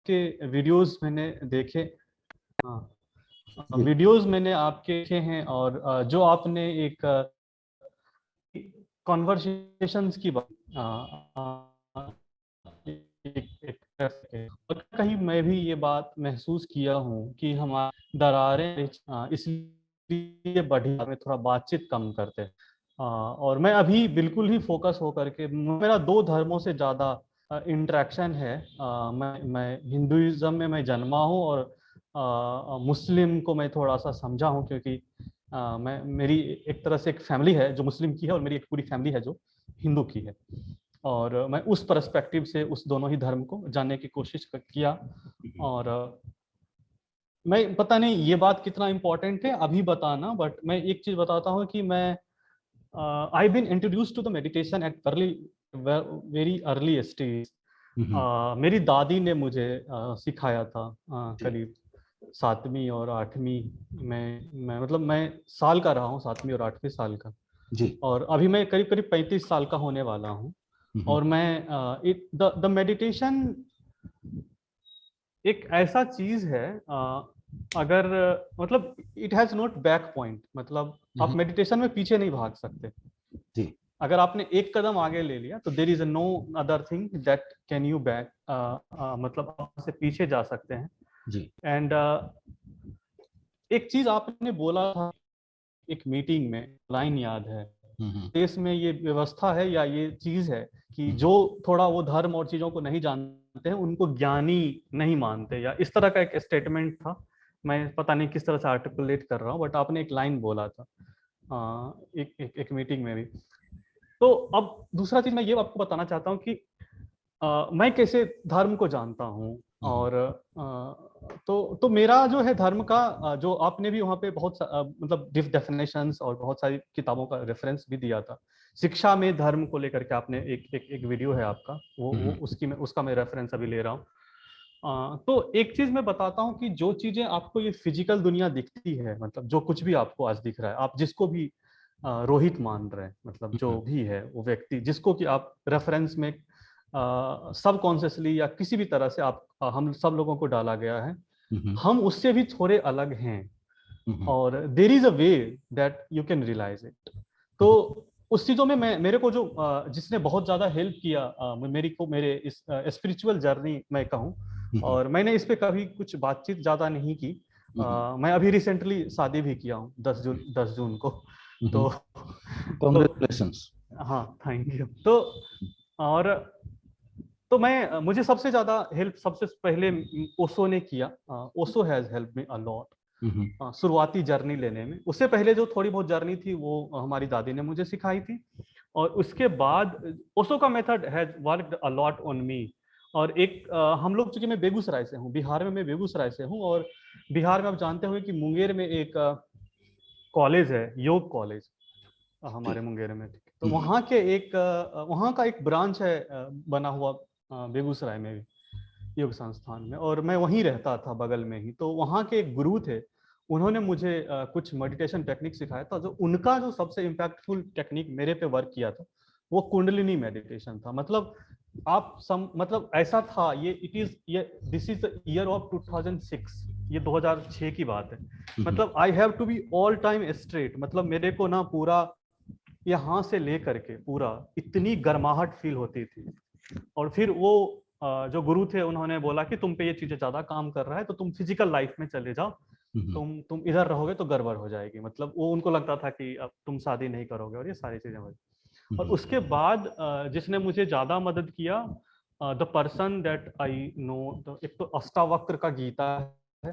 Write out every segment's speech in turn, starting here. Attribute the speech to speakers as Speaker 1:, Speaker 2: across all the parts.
Speaker 1: आपके वीडियोस मैंने देखे। हाँ,
Speaker 2: जी।
Speaker 1: वीडियोस मैंने आपके देखे हैं, और जो आपने एक कॉन्वर्सेशंस की बात और कहीं मैं भी ये बात महसूस किया हूँ कि हमारी दरारें इसलिए बढ़ी, में थोड़ा बातचीत कम करते हैं। और मैं अभी बिल्कुल ही फोकस होकर के, मेरा दो धर्मों से ज़्यादा इंटरेक्शन है। मैं हिंदुइज्म में मैं जन्मा हूँ, और मुस्लिम को मैं थोड़ा सा समझा हूँ, क्योंकि मैं मेरी एक तरह से एक फैमिली है जो मुस्लिम की है, और मेरी एक पूरी फैमिली है जो हिंदू की है। और मैं उस पर्सपेक्टिव से उस दोनों ही धर्म को जानने की कोशिश किया। और मैं पता नहीं ये बात कितना इम्पोर्टेंट है अभी बताना, बट मैं एक चीज बताता हूँ कि मैं I been introduce to the meditation at very early stage. मेरी दादी ने मुझे सिखाया था करीब 7वीं और 8वीं मैं मतलब मैं साल का रहा हूँ, 7वीं और 8वीं साल का।
Speaker 2: जी।
Speaker 1: और अभी मैं करीब करीब 35 साल का होने वाला हूँ। और मैं द मेडिटेशन एक ऐसा चीज है, अगर मतलब it has not back point, मतलब आप मेडिटेशन में पीछे नहीं भाग सकते।
Speaker 2: जी।
Speaker 1: अगर आपने एक कदम आगे ले लिया तो there is no other thing that can you back, मतलब आप से पीछे जा सकते हैं।
Speaker 2: जी।
Speaker 1: एंड एक चीज आपने बोला था एक मीटिंग में, लाइन याद है, देश में ये व्यवस्था है या ये चीज है कि जो थोड़ा वो धर्म और चीजों को नहीं जानते हैं उनको ज्ञानी नहीं मानते, या इस तरह का एक स्टेटमेंट था। मैं पता नहीं किस तरह से आर्टिकुलेट कर रहा हूँ, बट आपने एक लाइन बोला था एक मीटिंग में भी। तो अब दूसरा चीज मैं ये आपको बताना चाहता हूँ कि मैं कैसे धर्म को जानता हूँ। और तो मेरा जो है धर्म का, जो आपने भी वहाँ पे बहुत मतलब डेफिनेशंस और बहुत सारी किताबों का रेफरेंस भी दिया था। शिक्षा में धर्म को लेकर के आपने एक वीडियो है आपका, वो उसका मैं रेफरेंस अभी ले रहा हूँ। तो एक चीज मैं बताता हूँ कि जो चीजें आपको ये फिजिकल दुनिया दिखती है, मतलब जो कुछ भी आपको आज दिख रहा है, आप जिसको भी रोहित मान रहे हैं, मतलब जो भी है वो व्यक्ति जिसको कि आप रेफरेंस में सब कॉन्शियसली या किसी भी तरह से आप हम सब लोगों को डाला गया है, हम उससे भी थोड़े अलग हैं। और there is a way that you can realise it. तो उस चीजों में मैं, मेरे को जो जिसने बहुत ज्यादा हेल्प किया मेरे इस स्पिरिचुअल जर्नी मैं कहूँ, और मैंने इस पे कभी कुछ बातचीत ज्यादा नहीं की। मैं अभी रिसेंटली शादी भी किया हूँ 10 जून को। तो
Speaker 2: कांग्रेचुलेशंस।
Speaker 1: हाँ, थैंक यू। तो और तो मैं, मुझे सबसे ज्यादा हेल्प सबसे पहले ओशो ने किया। Osho has help me a lot शुरुआती जर्नी लेने में। उससे पहले जो थोड़ी बहुत जर्नी थी वो हमारी दादी ने मुझे सिखाई थी, और उसके बाद ओशो का method has worked a lot on me. और एक हम लोग, चूंकि मैं बेगूसराय से हूँ, बिहार में मैं बेगूसराय से हूँ, और बिहार में आप जानते हुए कि मुंगेर में एक कॉलेज है, योग कॉलेज हमारे मुंगेर में। तो वहाँ के एक वहाँ का एक ब्रांच है बना हुआ बेगूसराय में भी, योग संस्थान में, और मैं वहीं रहता था बगल में ही। तो वहाँ के एक गुरु थे, उन्होंने मुझे कुछ मेडिटेशन टेक्निक सिखाया था। जो उनका जो सबसे इम्पैक्टफुल टेक्निक मेरे पे वर्क किया था वो कुंडलिनी मेडिटेशन था। मतलब मतलब ऐसा था, ये इट इज ये this is the year of 2006, ये 2006 की बात है। मतलब I have to be all time straight, मतलब मेरे को ना पूरा यहाँ से लेकर के पूरा इतनी गर्माहट फील होती थी। और फिर वो जो गुरु थे उन्होंने बोला कि तुम पे ये चीजें ज्यादा काम कर रहा है, तो तुम फिजिकल लाइफ में चले जाओ, तुम इधर रहोगे तो गड़बड़ हो जाएगी। मतलब वो उनको लगता था कि अब तुम शादी नहीं करोगे और ये सारी चीजें हो। और उसके बाद जिसने मुझे ज्यादा मदद किया, the person that I know, एक तो अष्टावक्र का गीता है,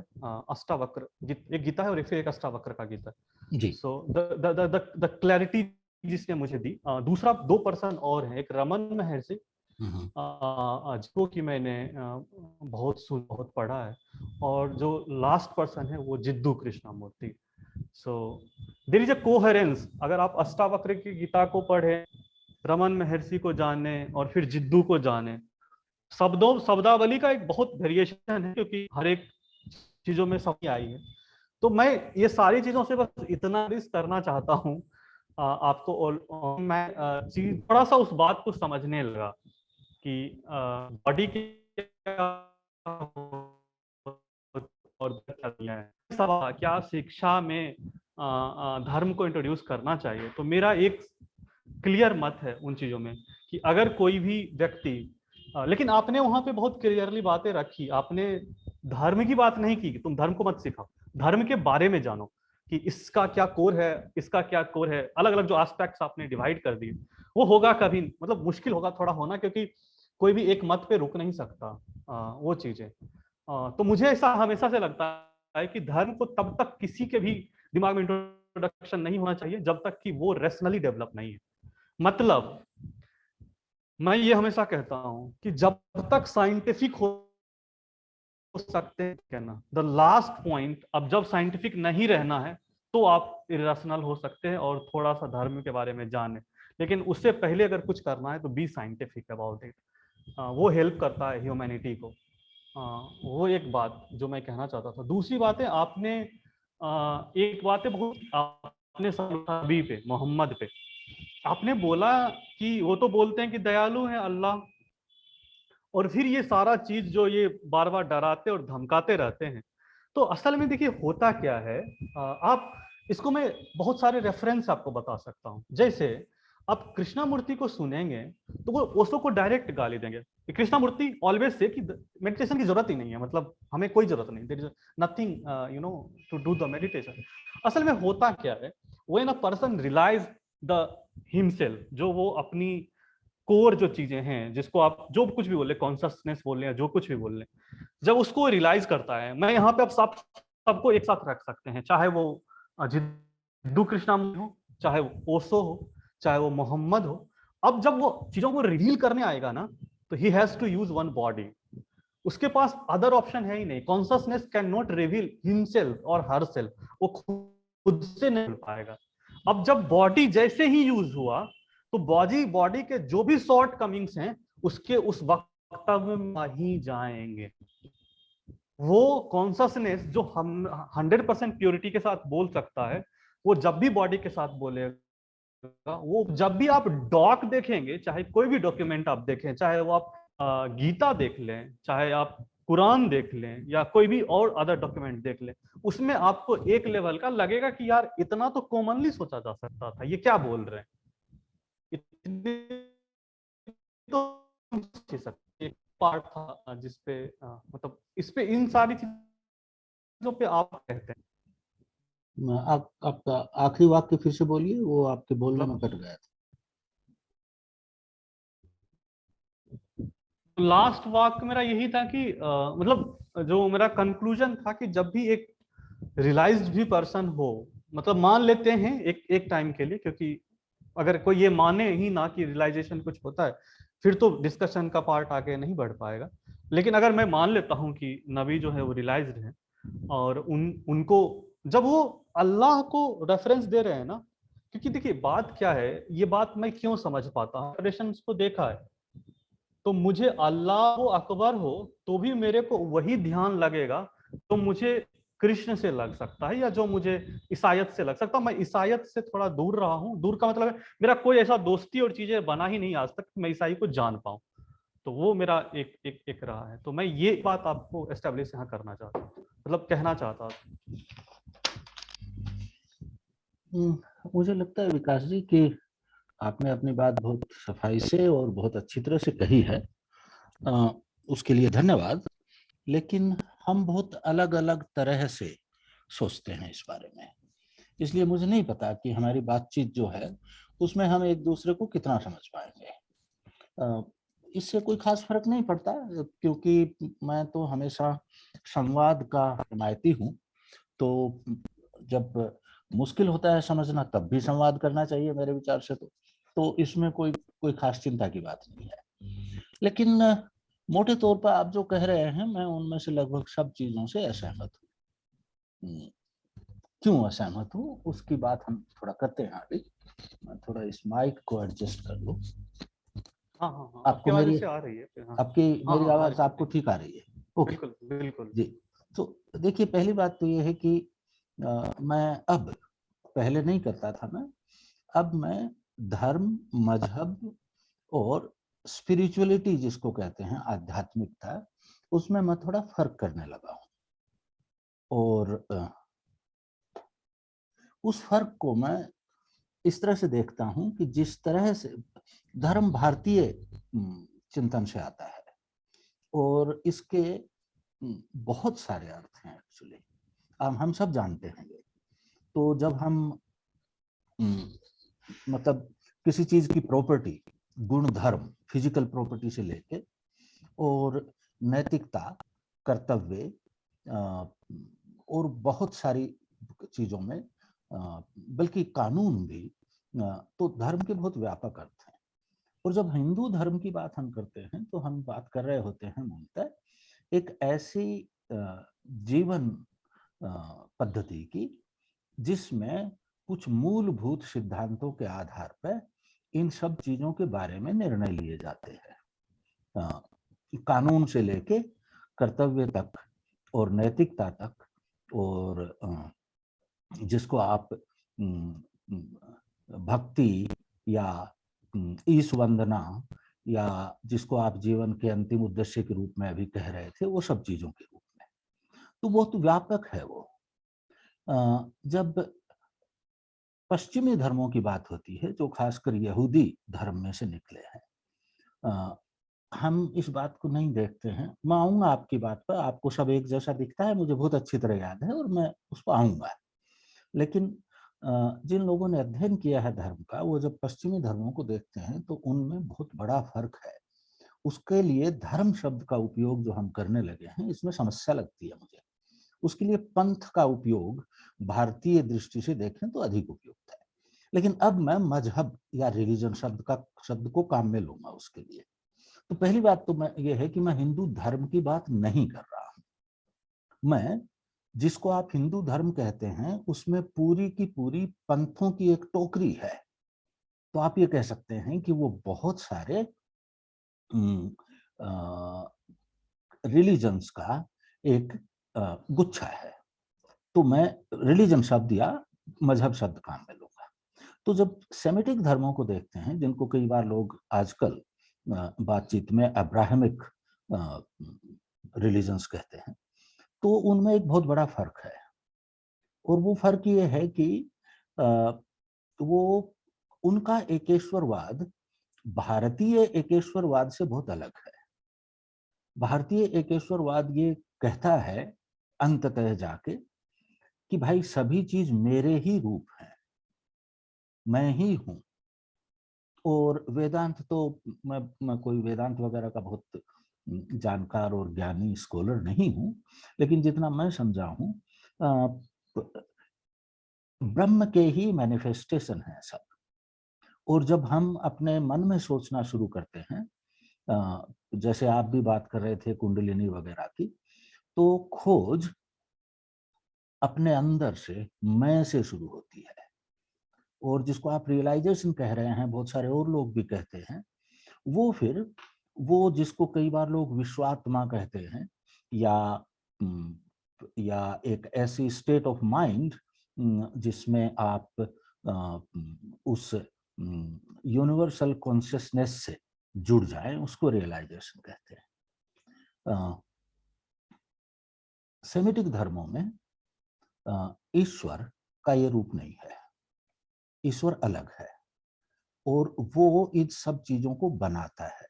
Speaker 1: अष्टावक्र एक गीता है, और फिर एक अष्टावक्र का गीता है। सो द क्लैरिटी जिसने मुझे दी, दूसरा 2 पर्सन और हैं, एक रमन महर्षि जिसको कि मैंने बहुत पढ़ा है, और जो लास्ट पर्सन है वो Jiddu Krishnamurti. So there is a coherence. अगर आप अष्टावक्र की गीता को पढ़े, रमन महर्षि को जाने और फिर जिद्दू को जाने, शब्दावली का एक बहुत वेरिएशन है, क्योंकि हर एक चीजों में सब आई है। तो मैं ये सारी चीजों से बस इतना रिस्क करना चाहता हूँ आपको, और मैं चीज थोड़ा सा उस बात को समझने लगा कि बॉडी क्या लिया है। सवाल क्या शिक्षा में धर्म को इंट्रोड्यूस करना चाहिए? तो मेरा एक क्लियर मत है उन चीजों में कि अगर कोई भी व्यक्ति लेकिन आपने वहां पे बहुत क्लियरली बातें रखी, आपने धर्म की बात नहीं की कि तुम धर्म को मत सिखाओ, धर्म के बारे में जानो कि इसका क्या कोर है, इसका क्या कोर है। अलग अलग जो एस्पेक्ट्स आपने डिवाइड कर दिए, वो होगा कभी मतलब मुश्किल होगा थोड़ा होना, क्योंकि कोई भी एक मत पे रुक नहीं सकता वो चीजें। तो मुझे ऐसा हमेशा से लगता है कि धर्म को तब तक किसी के भी दिमाग में इंट्रोडक्शन नहीं होना चाहिए जब तक कि वो रेशनली डेवलप नहीं है। मतलब मैं ये हमेशा कहता हूं कि जब तक साइंटिफिक हो सकते हैं कहना द लास्ट पॉइंट, अब जब साइंटिफिक नहीं रहना है तो आप इरेशनल हो सकते हैं और थोड़ा सा धर्म के बारे में जाने, लेकिन उससे पहले अगर कुछ करना है तो बी साइंटिफिक अबाउट इट। वो हेल्प करता है ह्यूमैनिटी को। वो एक बात जो मैं कहना चाहता था। दूसरी बात है, आपने एक बात है बहुत आपने नबी पे, मोहम्मद पे आपने बोला कि वो तो बोलते हैं कि दयालु है अल्लाह, और फिर ये सारा चीज जो ये बार बार डराते और धमकाते रहते हैं। तो असल में देखिए होता क्या है, आप इसको मैं बहुत सारे रेफरेंस आपको बता सकता हूँ। जैसे आप कृष्णामूर्ति को सुनेंगे तो वो ओशो को डायरेक्ट गाली देंगे। कृष्णामूर्ति ऑलवेज से कि मेडिटेशन की जरूरत ही नहीं है, मतलब हमें कोई जरूरत नहीं, there is nothing you know to do the meditation. असल में होता क्या है, when a person realise the himself, जो वो अपनी कोर जो चीजें हैं, जिसको आप जो कुछ भी बोले, कॉन्शियसनेस बोल रहे हैं, जो कुछ भी बोल रहे हैं, जब उसको रियलाइज करता है, मैं यहाँ पे अब सबको एक साथ रख सकते हैं, चाहे वो जिद्दू कृष्णामूर्ति हो, चाहे वो ओशो हो, चाहे वो मोहम्मद हो। अब जब वो चीजों को रिवील करने आएगा ना, तो he has to use one body. उसके पास अदर ऑप्शन है ही नहीं। Consciousness can not reveal himself और हर सेल्फ, वो खुद से नहीं मिल पाएगा। अब जब बॉडी जैसे ही यूज हुआ तो बॉडी के जो भी शॉर्ट कमिंग्स हैं उसके उस वक्तव्य में ही जाएंगे। वो कॉन्शियसनेस जो हम 100% प्योरिटी के साथ बोल सकता है, वो जब भी बॉडी के साथ बोलेगा, वो जब भी आप डॉक देखेंगे, चाहे कोई भी डॉक्यूमेंट आप देखें, चाहे वो आप गीता देख लें, चाहे आप कुरान देख लें, या कोई भी और अदर डॉक्यूमेंट देख लें, उसमें आपको एक लेवल का लगेगा कि यार इतना तो कॉमनली सोचा जा सकता था, ये क्या बोल रहे हैं, इतने तो एक पार्ट था जिसपे मतलब इस पे इन सारी चीजों पे आप कहते हैं।
Speaker 2: आप आपका आखिरी वाक्य फिर से बोलिए, वो आपके बोलने में
Speaker 1: मतलब
Speaker 2: कट गया था।
Speaker 1: लास्ट वाक्य मेरा यही था कि मतलब जो मेरा कंक्लूजन था कि जब भी एक रियलाइज्ड भी पर्सन हो, मतलब मान लेते हैं एक एक टाइम के लिए, क्योंकि अगर कोई ये माने ही ना कि रियलाइजेशन कुछ होता है, फिर तो डिस्कशन का पार्ट आगे नहीं बढ़ पाएगा। लेकिन अगर मैं मान लेता हूं कि नबी जो है वो रियलाइज्ड है, और उनको जब वो अल्लाह को रेफरेंस दे रहे हैं ना, क्योंकि देखिए बात क्या है, ये बात मैं क्यों समझ पाता हूँ, ट्रेडिशंस को देखा है, तो मुझे अल्लाह अकबर हो तो भी मेरे को वही ध्यान लगेगा तो मुझे कृष्ण से लग सकता है, या जो मुझे ईसाइत से लग सकता है। मैं ईसाइत से थोड़ा दूर रहा हूँ, दूर का मतलब है मेरा कोई ऐसा दोस्ती और चीजें बना ही नहीं आज तक मैं ईसाई को जान पाऊँ। तो वो मेरा एक रहा है। तो मैं ये बात आपको एस्टेब्लिश यहाँ करना चाहता हूँ, मतलब कहना चाहता हूँ।
Speaker 2: मुझे लगता है विकास जी कि आपने अपनी बात बहुत सफाई से और बहुत अच्छी तरह से कही है, उसके लिए धन्यवाद। लेकिन हम बहुत अलग अलग तरह से सोचते हैं इस बारे में, इसलिए मुझे नहीं पता कि हमारी बातचीत जो है उसमें हम एक दूसरे को कितना समझ पाएंगे। इससे कोई खास फर्क नहीं पड़ता, क्योंकि मैं तो हमेशा संवाद का हिमायती हूँ। तो जब मुश्किल होता है समझना तब भी संवाद करना चाहिए मेरे विचार से। तो इसमें कोई कोई खास चिंता की बात नहीं है। लेकिन मोटे तौर पर आप जो कह रहे हैं मैं उनमें से लगभग सब चीजों से असहमत हूँ। क्यों असहमत हूँ उसकी बात हम थोड़ा करते हैं अभी। मैं थोड़ा इस माइक को एडजस्ट कर लूँ।
Speaker 1: हाँ हाँ हाँ, आपकी
Speaker 2: आपको
Speaker 1: आवाज
Speaker 2: मेरी
Speaker 1: ऐसे आ रही है। हाँ
Speaker 2: आपकी
Speaker 1: हाँ
Speaker 2: मेरी
Speaker 1: हाँ, आ
Speaker 2: आवाज
Speaker 1: रही
Speaker 2: आपको
Speaker 1: है।
Speaker 2: ठीक आ रही है? ओके
Speaker 1: बिल्कुल बिल्कुल।
Speaker 2: जी। तो देखिए पहली बात तो ये है कि मैं अब, पहले नहीं करता था मैं, अब मैं धर्म, मजहब और स्पिरिचुअलिटी जिसको कहते हैं आध्यात्मिकता, उसमें मैं थोड़ा फर्क करने लगा हूँ। और उस फर्क को मैं इस तरह से देखता हूं कि जिस तरह से धर्म भारतीय चिंतन से आता है और इसके बहुत सारे अर्थ हैं एक्चुअली, हम सब जानते हैं ये। तो जब हम मतलब किसी चीज की प्रॉपर्टी, गुण धर्म, फिजिकल प्रॉपर्टी से लेके और नैतिकता, कर्तव्य और बहुत सारी चीजों में, बल्कि कानून भी, तो धर्म के बहुत व्यापक अर्थ हैं। और जब हिंदू धर्म की बात हम करते हैं तो हम बात कर रहे होते हैं मूलतः एक ऐसी जीवन पद्धति की जिसमें कुछ मूलभूत सिद्धांतों के आधार पर इन सब चीजों के बारे में निर्णय लिए जाते हैं, कानून से लेके कर्तव्य तक और नैतिकता तक, और जिसको आप भक्ति या ईश वंदना या जिसको आप जीवन के अंतिम उद्देश्य के रूप में अभी कह रहे थे, वो सब चीजों के रूप में, तो बहुत व्यापक है वो। जब पश्चिमी धर्मों की बात होती है, जो खासकर यहूदी धर्म में से निकले हैं, हम इस बात को नहीं देखते हैं। मैं आऊंगा आपकी बात पर, आपको सब एक जैसा दिखता है, मुझे बहुत अच्छी तरह याद है और मैं उस पर आऊंगा। लेकिन जिन लोगों ने अध्ययन किया है धर्म का, वो जब पश्चिमी धर्मों को देखते हैं तो उनमें बहुत बड़ा फर्क है। उसके लिए धर्म शब्द का उपयोग जो हम करने लगे हैं, इसमें समस्या लगती है मुझे। उसके लिए पंथ का उपयोग भारतीय दृष्टि से देखें तो अधिक उपयुक्त है। लेकिन अब मैं मजहब या रिलीजन शब्द को काम में लूंगा उसके लिए। तो पहली बात तो मैं ये है कि मैं हिंदू धर्म की बात नहीं कर रहा हूं। मैं जिसको आप हिंदू धर्म कहते हैं उसमें पूरी की पूरी पंथों की एक टोकरी है। तो आप ये कह सकते हैं कि वो बहुत सारे रिलीजन्स का एक गुच्छा है। तो मैं रिलीजन शब्द या मजहब शब्द काम में लूंगा। तो जब सेमिटिक धर्मों को देखते हैं, जिनको कई बार लोग आजकल बातचीत में अब्राहमिक रिलीजन्स कहते हैं, तो उनमें एक बहुत बड़ा फर्क है। और वो फर्क ये है कि वो उनका एकेश्वरवाद भारतीय एकेश्वरवाद से बहुत अलग है। भारतीय एकेश्वरवाद ये कहता है अंततः जाके कि भाई सभी चीज मेरे ही रूप हैं, मैं ही हूं। और वेदांत तो मैं कोई वेदांत वगैरह का बहुत जानकार और ज्ञानी स्कॉलर नहीं हूं, लेकिन जितना मैं समझा हूं, ब्रह्म के ही मैनिफेस्टेशन है सब। और जब हम अपने मन में सोचना शुरू करते हैं, जैसे आप भी बात कर रहे थे कुंडलिनी वगैरह की, तो खोज अपने अंदर से, मैं से शुरू होती है। और जिसको आप रियलाइजेशन कह रहे हैं, बहुत सारे और लोग भी कहते हैं, वो फिर वो जिसको कई बार लोग विश्वात्मा कहते हैं, या एक ऐसी स्टेट ऑफ माइंड जिसमें आप उस यूनिवर्सल कॉन्शियसनेस से जुड़ जाए, उसको रियलाइजेशन कहते हैं। सेमिटिक धर्मों में ईश्वर का ये रूप नहीं है। ईश्वर अलग है और वो इन सब चीजों को बनाता है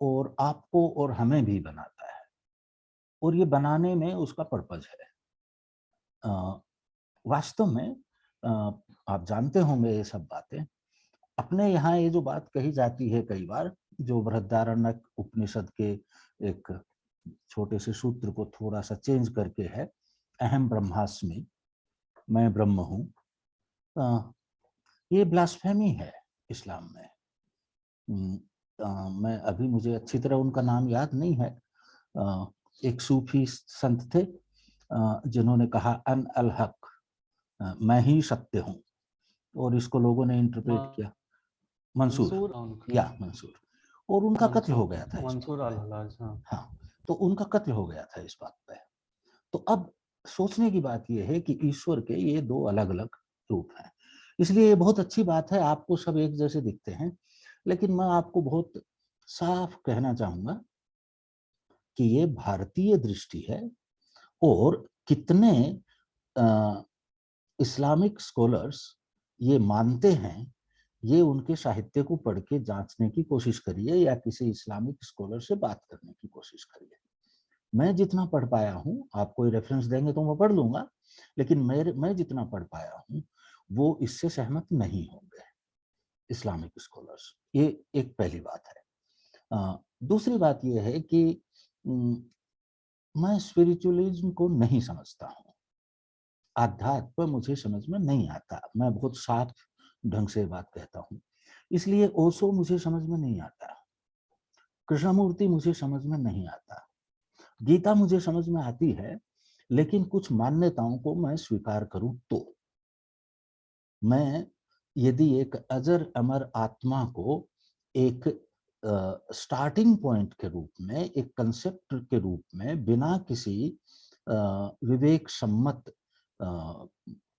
Speaker 2: और आपको और हमें भी बनाता है, और ये बनाने में उसका पर्पज है। वास्तव में आप जानते होंगे ये सब बातें। अपने यहाँ ये जो बात कही जाती है कई बार, जो बृहदारण्यक उपनिषद के एक छोटे से सूत्र को थोड़ा सा चेंज करके है, अहम ब्रह्मास्मि, मैं ब्रह्म हूं, ये ब्लास्फेमी है इस्लाम में। मैं अभी, मुझे अच्छी तरह उनका नाम याद नहीं है, एक सूफी संत थे जिन्होंने कहा अन अल हक, मैं ही सत्य हूं, और इसको लोगों ने इंटरप्रेट किया मंसूर, या मंसूर, और उनका कत्ल हो गया था मंसूर अल-हलाज। हाँ, तो उनका कत्ल हो गया था इस बात पे। तो अब सोचने की बात यह है कि ईश्वर के ये दो अलग अलग रूप हैं। इसलिए ये बहुत अच्छी बात है, आपको सब एक जैसे दिखते हैं, लेकिन मैं आपको बहुत साफ कहना चाहूंगा कि ये भारतीय दृष्टि है और कितने इस्लामिक स्कॉलर्स ये मानते हैं, ये उनके साहित्य को पढ़ के जांचने की कोशिश करिए या किसी इस्लामिक स्कॉलर से बात करने की कोशिश करिए। मैं जितना पढ़ पाया हूँ, आप कोई रेफरेंस देंगे तो मैं पढ़ लूंगा, लेकिन मैं जितना पढ़ पाया हूँ वो इससे सहमत नहीं होंगे इस्लामिक स्कॉलर्स। ये एक पहली बात है। दूसरी बात यह है कि मैं स्पिरिचुअलिज्म को नहीं समझता हूँ, आध्यात्म मुझे समझ में नहीं आता। मैं बहुत साफ ढंग से बात कहता हूँ, इसलिए ओशो मुझे समझ में नहीं आता, कृष्णमूर्ति मुझे समझ में नहीं आता, गीता मुझे समझ में आती है, लेकिन कुछ मान्यताओं को मैं स्वीकार करूं तो मैं यदि एक अजर अमर आत्मा को एक स्टार्टिंग पॉइंट के रूप में, एक कंसेप्ट के रूप में, बिना किसी विवेक सम्मत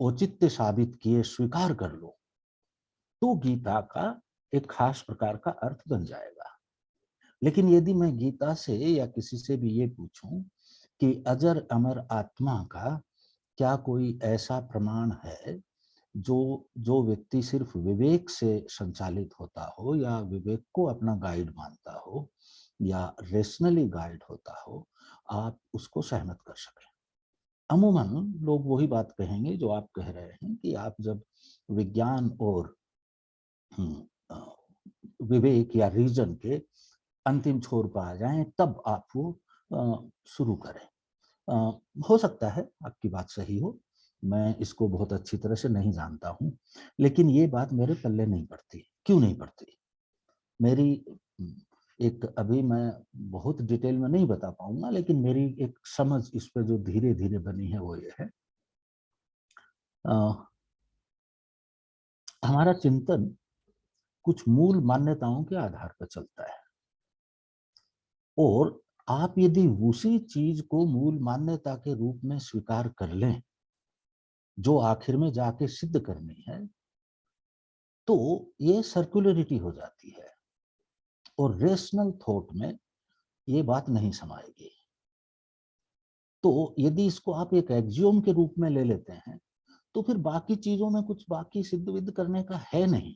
Speaker 2: औचित्य साबित किए स्वीकार कर लो, तो गीता का एक खास प्रकार का अर्थ बन जाएगा। लेकिन यदि मैं गीता से या किसी से भी ये पूछूं कि अजर अमर आत्मा का क्या कोई ऐसा प्रमाण है जो व्यक्ति सिर्फ विवेक से संचालित होता हो या विवेक को अपना गाइड मानता हो या रेशनली गाइड होता हो, आप उसको सहमत कर सकें। अमूमन लोग वही बात कहेंगे जो आप कह रहे हैं कि आप जब विज्ञान और विवेक या रीजन के अंतिम छोर पर आ जाएं तब आप वो शुरू करें। हो सकता है आपकी बात सही हो, मैं इसको बहुत अच्छी तरह से नहीं जानता हूं, लेकिन ये बात मेरे पल्ले नहीं पड़ती। क्यों नहीं पड़ती? मेरी एक, अभी मैं बहुत डिटेल में नहीं बता पाऊंगा, लेकिन मेरी एक समझ इस पर जो धीरे धीरे बनी है वो ये है, हमारा चिंतन कुछ मूल मान्यताओं के आधार पर चलता है, और आप यदि उसी चीज को मूल मान्यता के रूप में स्वीकार कर लें जो आखिर में जाके सिद्ध करनी है, तो ये सर्कुलरिटी हो जाती है और रेशनल थॉट में ये बात नहीं समाएगी। तो यदि इसको आप एक एक्सियोम के रूप में ले लेते हैं तो फिर बाकी चीजों में कुछ बाकी सिद्ध विद्ध करने का है नहीं।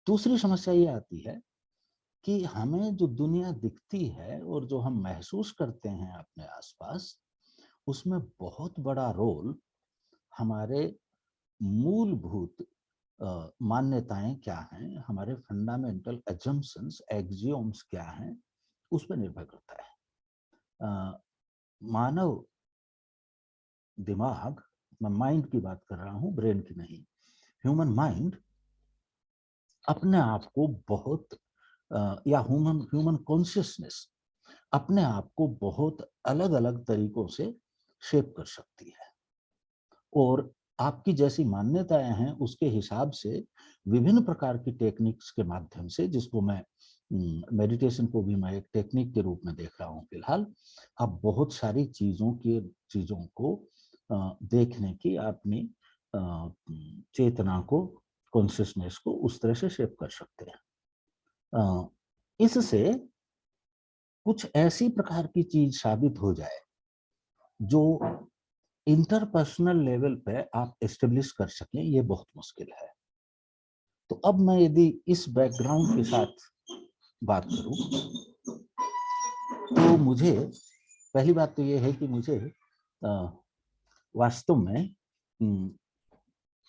Speaker 2: दूसरी समस्या ये आती है कि हमें जो दुनिया दिखती है और जो हम महसूस करते हैं अपने आसपास, उसमें बहुत बड़ा रोल हमारे मूलभूत मान्यताएं क्या हैं, हमारे फंडामेंटल एजम्पशंस, एक्सियोम्स क्या हैं, उस पर निर्भर करता है। मानव दिमाग, मैं माइंड की बात कर रहा हूं, ब्रेन की नहीं, ह्यूमन माइंड अपने आप को बहुत या ह्यूमन कॉन्शियसनेस अपने आप को बहुत अलग अलग तरीकों से शेप कर सकती है, और आपकी जैसी मान्यताएं हैं उसके हिसाब से विभिन्न प्रकार की टेक्निक्स के माध्यम से, जिसको मैं मेडिटेशन को भी मैं एक टेक्निक के रूप में देख रहा हूँ फिलहाल, आप बहुत सारी चीजों को देखने की, अपनी चेतना को, कॉन्शियसनेस को उस तरह से शेप कर सकते हैं। इससे कुछ ऐसी प्रकार की चीज साबित हो जाए जो इंटरपर्सनल लेवल पे आप एस्टेब्लिश कर सकें, ये बहुत मुश्किल है। तो अब मैं यदि इस बैकग्राउंड के साथ बात करूं तो मुझे पहली बात तो ये है कि मुझे वास्तव में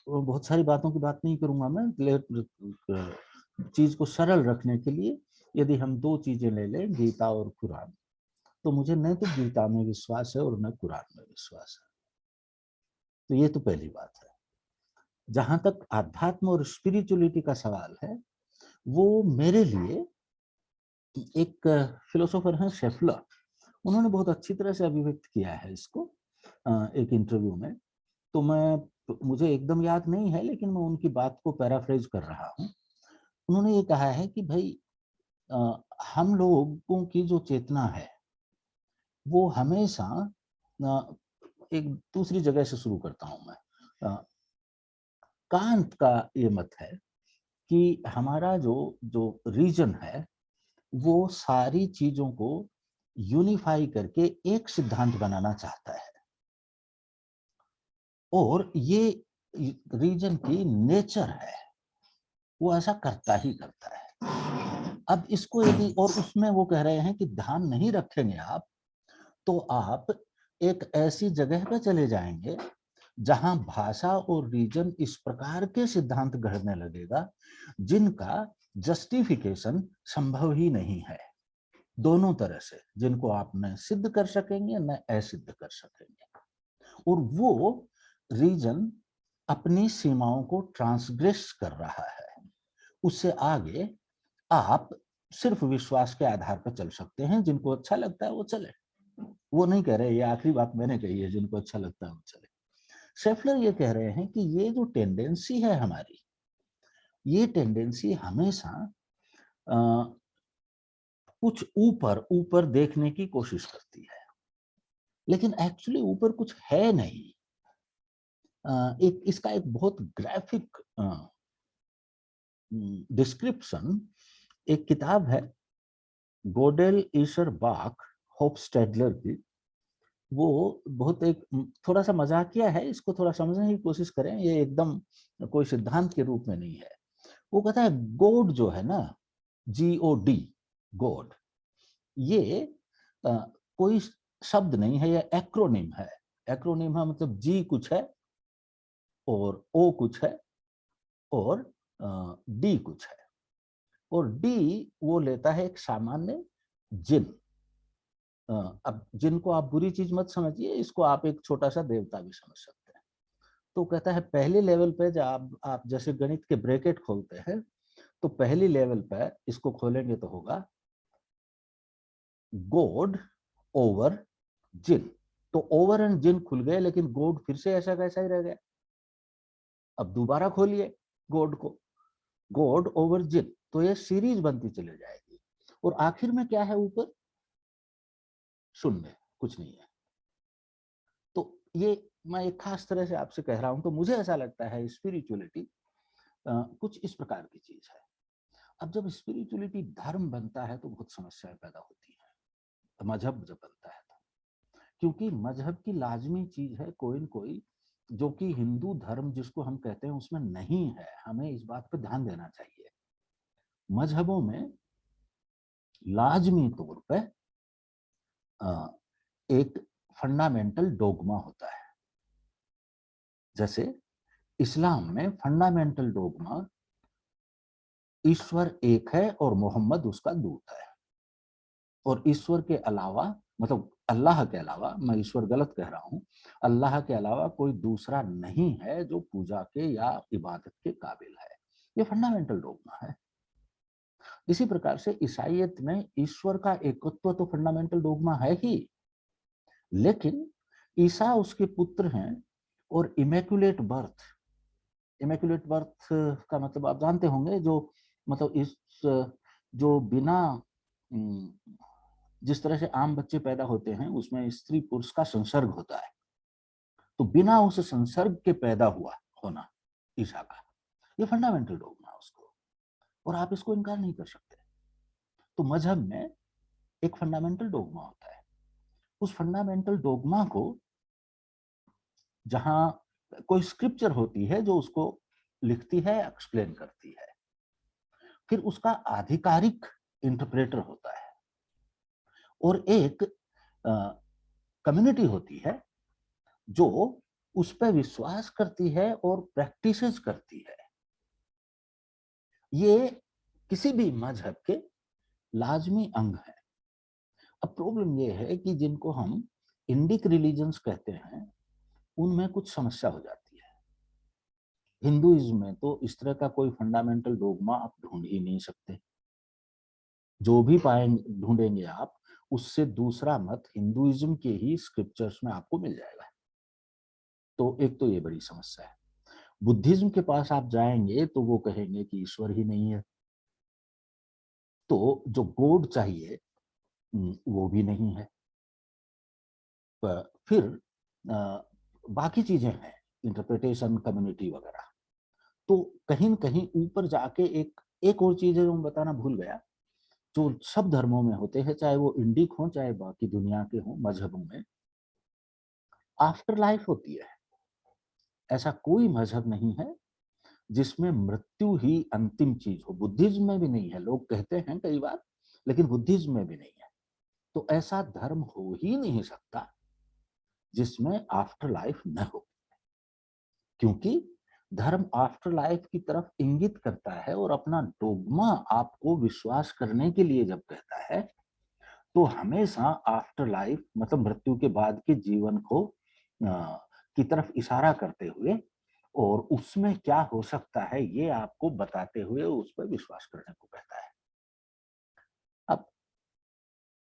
Speaker 2: बहुत सारी बातों की बात नहीं करूंगा मैं, चीज को सरल रखने के लिए यदि हम दो चीजें ले लें, गीता और कुरान, तो मुझे न तो गीता में विश्वास है और न कुरान में विश्वास है। तो ये तो पहली बात है। जहां तक आध्यात्म और स्पिरिचुअलिटी का सवाल है, वो मेरे लिए, एक फिलोसोफर हैं शेफलर, उन्होंने बहुत अच्छी तरह से अभिव्यक्त किया है इसको एक इंटरव्यू में। तो मुझे एकदम याद नहीं है, लेकिन मैं उनकी बात को पैराफ्रेज कर रहा हूँ। उन्होंने ये कहा है कि भाई हम लोगों की जो चेतना है वो हमेशा, एक दूसरी जगह से शुरू करता हूं मैं, कांत का ये मत है कि हमारा जो जो रीजन है वो सारी चीजों को यूनिफाई करके एक सिद्धांत बनाना चाहता है। और ये रीजन की नेचर है, वो ऐसा करता ही करता है। अब इसको यदि, और उसमें वो कह रहे हैं कि ध्यान नहीं रखेंगे आप, तो आप एक ऐसी जगह पे चले जाएंगे जहां भाषा और रीजन इस प्रकार के सिद्धांत गढ़ने लगेगा जिनका जस्टिफिकेशन संभव ही नहीं है, दोनों तरह से, जिनको आप न सिद्ध कर सकेंगे न असिद्ध कर सकेंगे। और वो रीजन अपनी सीमाओं को ट्रांसग्रेस कर रहा है। उससे आगे आप सिर्फ विश्वास के आधार पर चल सकते हैं, जिनको अच्छा लगता है वो चले। वो नहीं कह रहे, ये आखिरी बात मैंने कही है, जिनको अच्छा लगता है वो चले। शेफलर ये कह रहे हैं कि ये जो टेंडेंसी है हमारी, ये टेंडेंसी हमेशा कुछ ऊपर ऊपर देखने की कोशिश करती है, लेकिन एक्चुअली ऊपर कुछ है नहीं। एक इसका एक बहुत ग्राफिक डिस्क्रिप्शन एक किताब है गोडेल ईशर बाख होपस्टेडलर की। वो बहुत एक थोड़ा सा मजाकिया है, इसको थोड़ा समझने की कोशिश करें, ये एकदम कोई सिद्धांत के रूप में नहीं है। वो कहता है गोड जो है ना, GOD, गोड, ये कोई शब्द नहीं है, ये एक्रोनिम है। एक्रोनिम है मतलब G कुछ है और O कुछ है और D कुछ है, और D वो लेता है एक सामान्य जिन। अब जिन को आप बुरी चीज मत समझिए, इसको आप एक छोटा सा देवता भी समझ सकते हैं। तो कहता है पहले लेवल पे जब आप जैसे गणित के ब्रैकेट खोलते हैं, तो पहली लेवल पे इसको खोलेंगे तो होगा गोड ओवर जिन। तो ओवर एंड जिन खुल गए, लेकिन गोड फिर से ऐसा कैसा ही रह गया। अब दोबारा खोलिए गोड को, गोड ओवर जिन, तो ये सीरीज बनती चली जाएगी। और आखिर में क्या है ऊपर? शून्य, कुछ नहीं है। तो ये मैं एक खास तरह से आपसे कह रहा हूं, तो मुझे ऐसा लगता है स्पिरिचुअलिटी कुछ इस प्रकार की चीज है। अब जब स्पिरिचुअलिटी धर्म बनता है तो बहुत समस्याएं पैदा होती है, मजहब जब बनता है तो, क्योंकि मजहब की लाजमी चीज है कोई न कोई, जो कि हिंदू धर्म जिसको हम कहते हैं उसमें नहीं है। हमें इस बात पर ध्यान देना चाहिए। मजहबों में लाजमी तौर पर एक फंडामेंटल डोगमा होता है। जैसे इस्लाम में फंडामेंटल डोगमा ईश्वर एक है और मोहम्मद उसका दूत है, और ईश्वर के अलावा, मतलब अल्लाह के अलावा, मैं ईश्वर गलत कह रहा हूं, अल्लाह के अलावा कोई दूसरा नहीं है जो पूजा के या इबादत के काबिल है। ये फंडामेंटल डोगमा है। इसी प्रकार से ईसाईयत में ईश्वर का एकत्व तो फंडामेंटल डोगमा है ही, लेकिन ईसा उसके पुत्र हैं, और इमेक्युलेट बर्थ, इमेक्युलेट बर्थ का मतलब आप जानते होंगे, जो मतलब इस जो बिना जिस तरह से आम बच्चे पैदा होते हैं उसमें स्त्री पुरुष का संसर्ग होता है, तो बिना उस संसर्ग के पैदा हुआ होना ईसा का, ये फंडामेंटल डोगमा उसको, और आप इसको इनकार नहीं कर सकते। तो मजहब में एक फंडामेंटल डोगमा होता है। उस फंडामेंटल डोगमा को, जहां कोई स्क्रिप्चर होती है जो उसको लिखती है, एक्सप्लेन करती है, फिर उसका आधिकारिक इंटरप्रेटर होता है, और एक कम्युनिटी होती है जो उस पर विश्वास करती है और प्रैक्टिसेस करती है। ये किसी भी मजहब के लाजमी अंग है। अब प्रॉब्लम ये है कि जिनको हम इंडिक रिलीजन्स कहते हैं, उनमें कुछ समस्या हो जाती है। हिंदुइज्म में तो इस तरह का कोई फंडामेंटल डोगमा आप ढूंढ ही नहीं सकते। जो भी पाएंगे ढूंढेंगे आप, उससे दूसरा मत हिंदुइज्म के ही स्क्रिप्चर्स में आपको मिल जाएगा। तो एक तो ये बड़ी समस्या है। बुद्धिज्म के पास आप जाएंगे तो वो कहेंगे कि ईश्वर ही नहीं है, तो जो गॉड चाहिए वो भी नहीं है। फिर बाकी चीजें हैं, इंटरप्रिटेशन, कम्युनिटी वगैरह। तो कहीं न कहीं ऊपर जाके एक और चीज है जो मैं बताना भूल गया, जो सब धर्मों में होते हैं, चाहे वो इंडिक हो चाहे बाकी दुनिया के हो, मजहबों में आफ्टर लाइफ होती है। ऐसा कोई मजहब नहीं है जिसमें मृत्यु ही अंतिम चीज हो। बुद्धिज्म में भी नहीं है, लोग कहते हैं कई बार, लेकिन बुद्धिज्म में भी नहीं है। तो ऐसा धर्म हो ही नहीं सकता जिसमें आफ्टर लाइफ न हो, क्योंकि धर्म आफ्टर लाइफ की तरफ इंगित करता है और अपना डोगमा आपको विश्वास करने के लिए जब कहता है, तो हमेशा आफ्टर लाइफ मतलब मृत्यु के बाद के जीवन को की तरफ इशारा करते हुए और उसमें क्या हो सकता है ये आपको बताते हुए उस पर विश्वास करने को कहता है। अब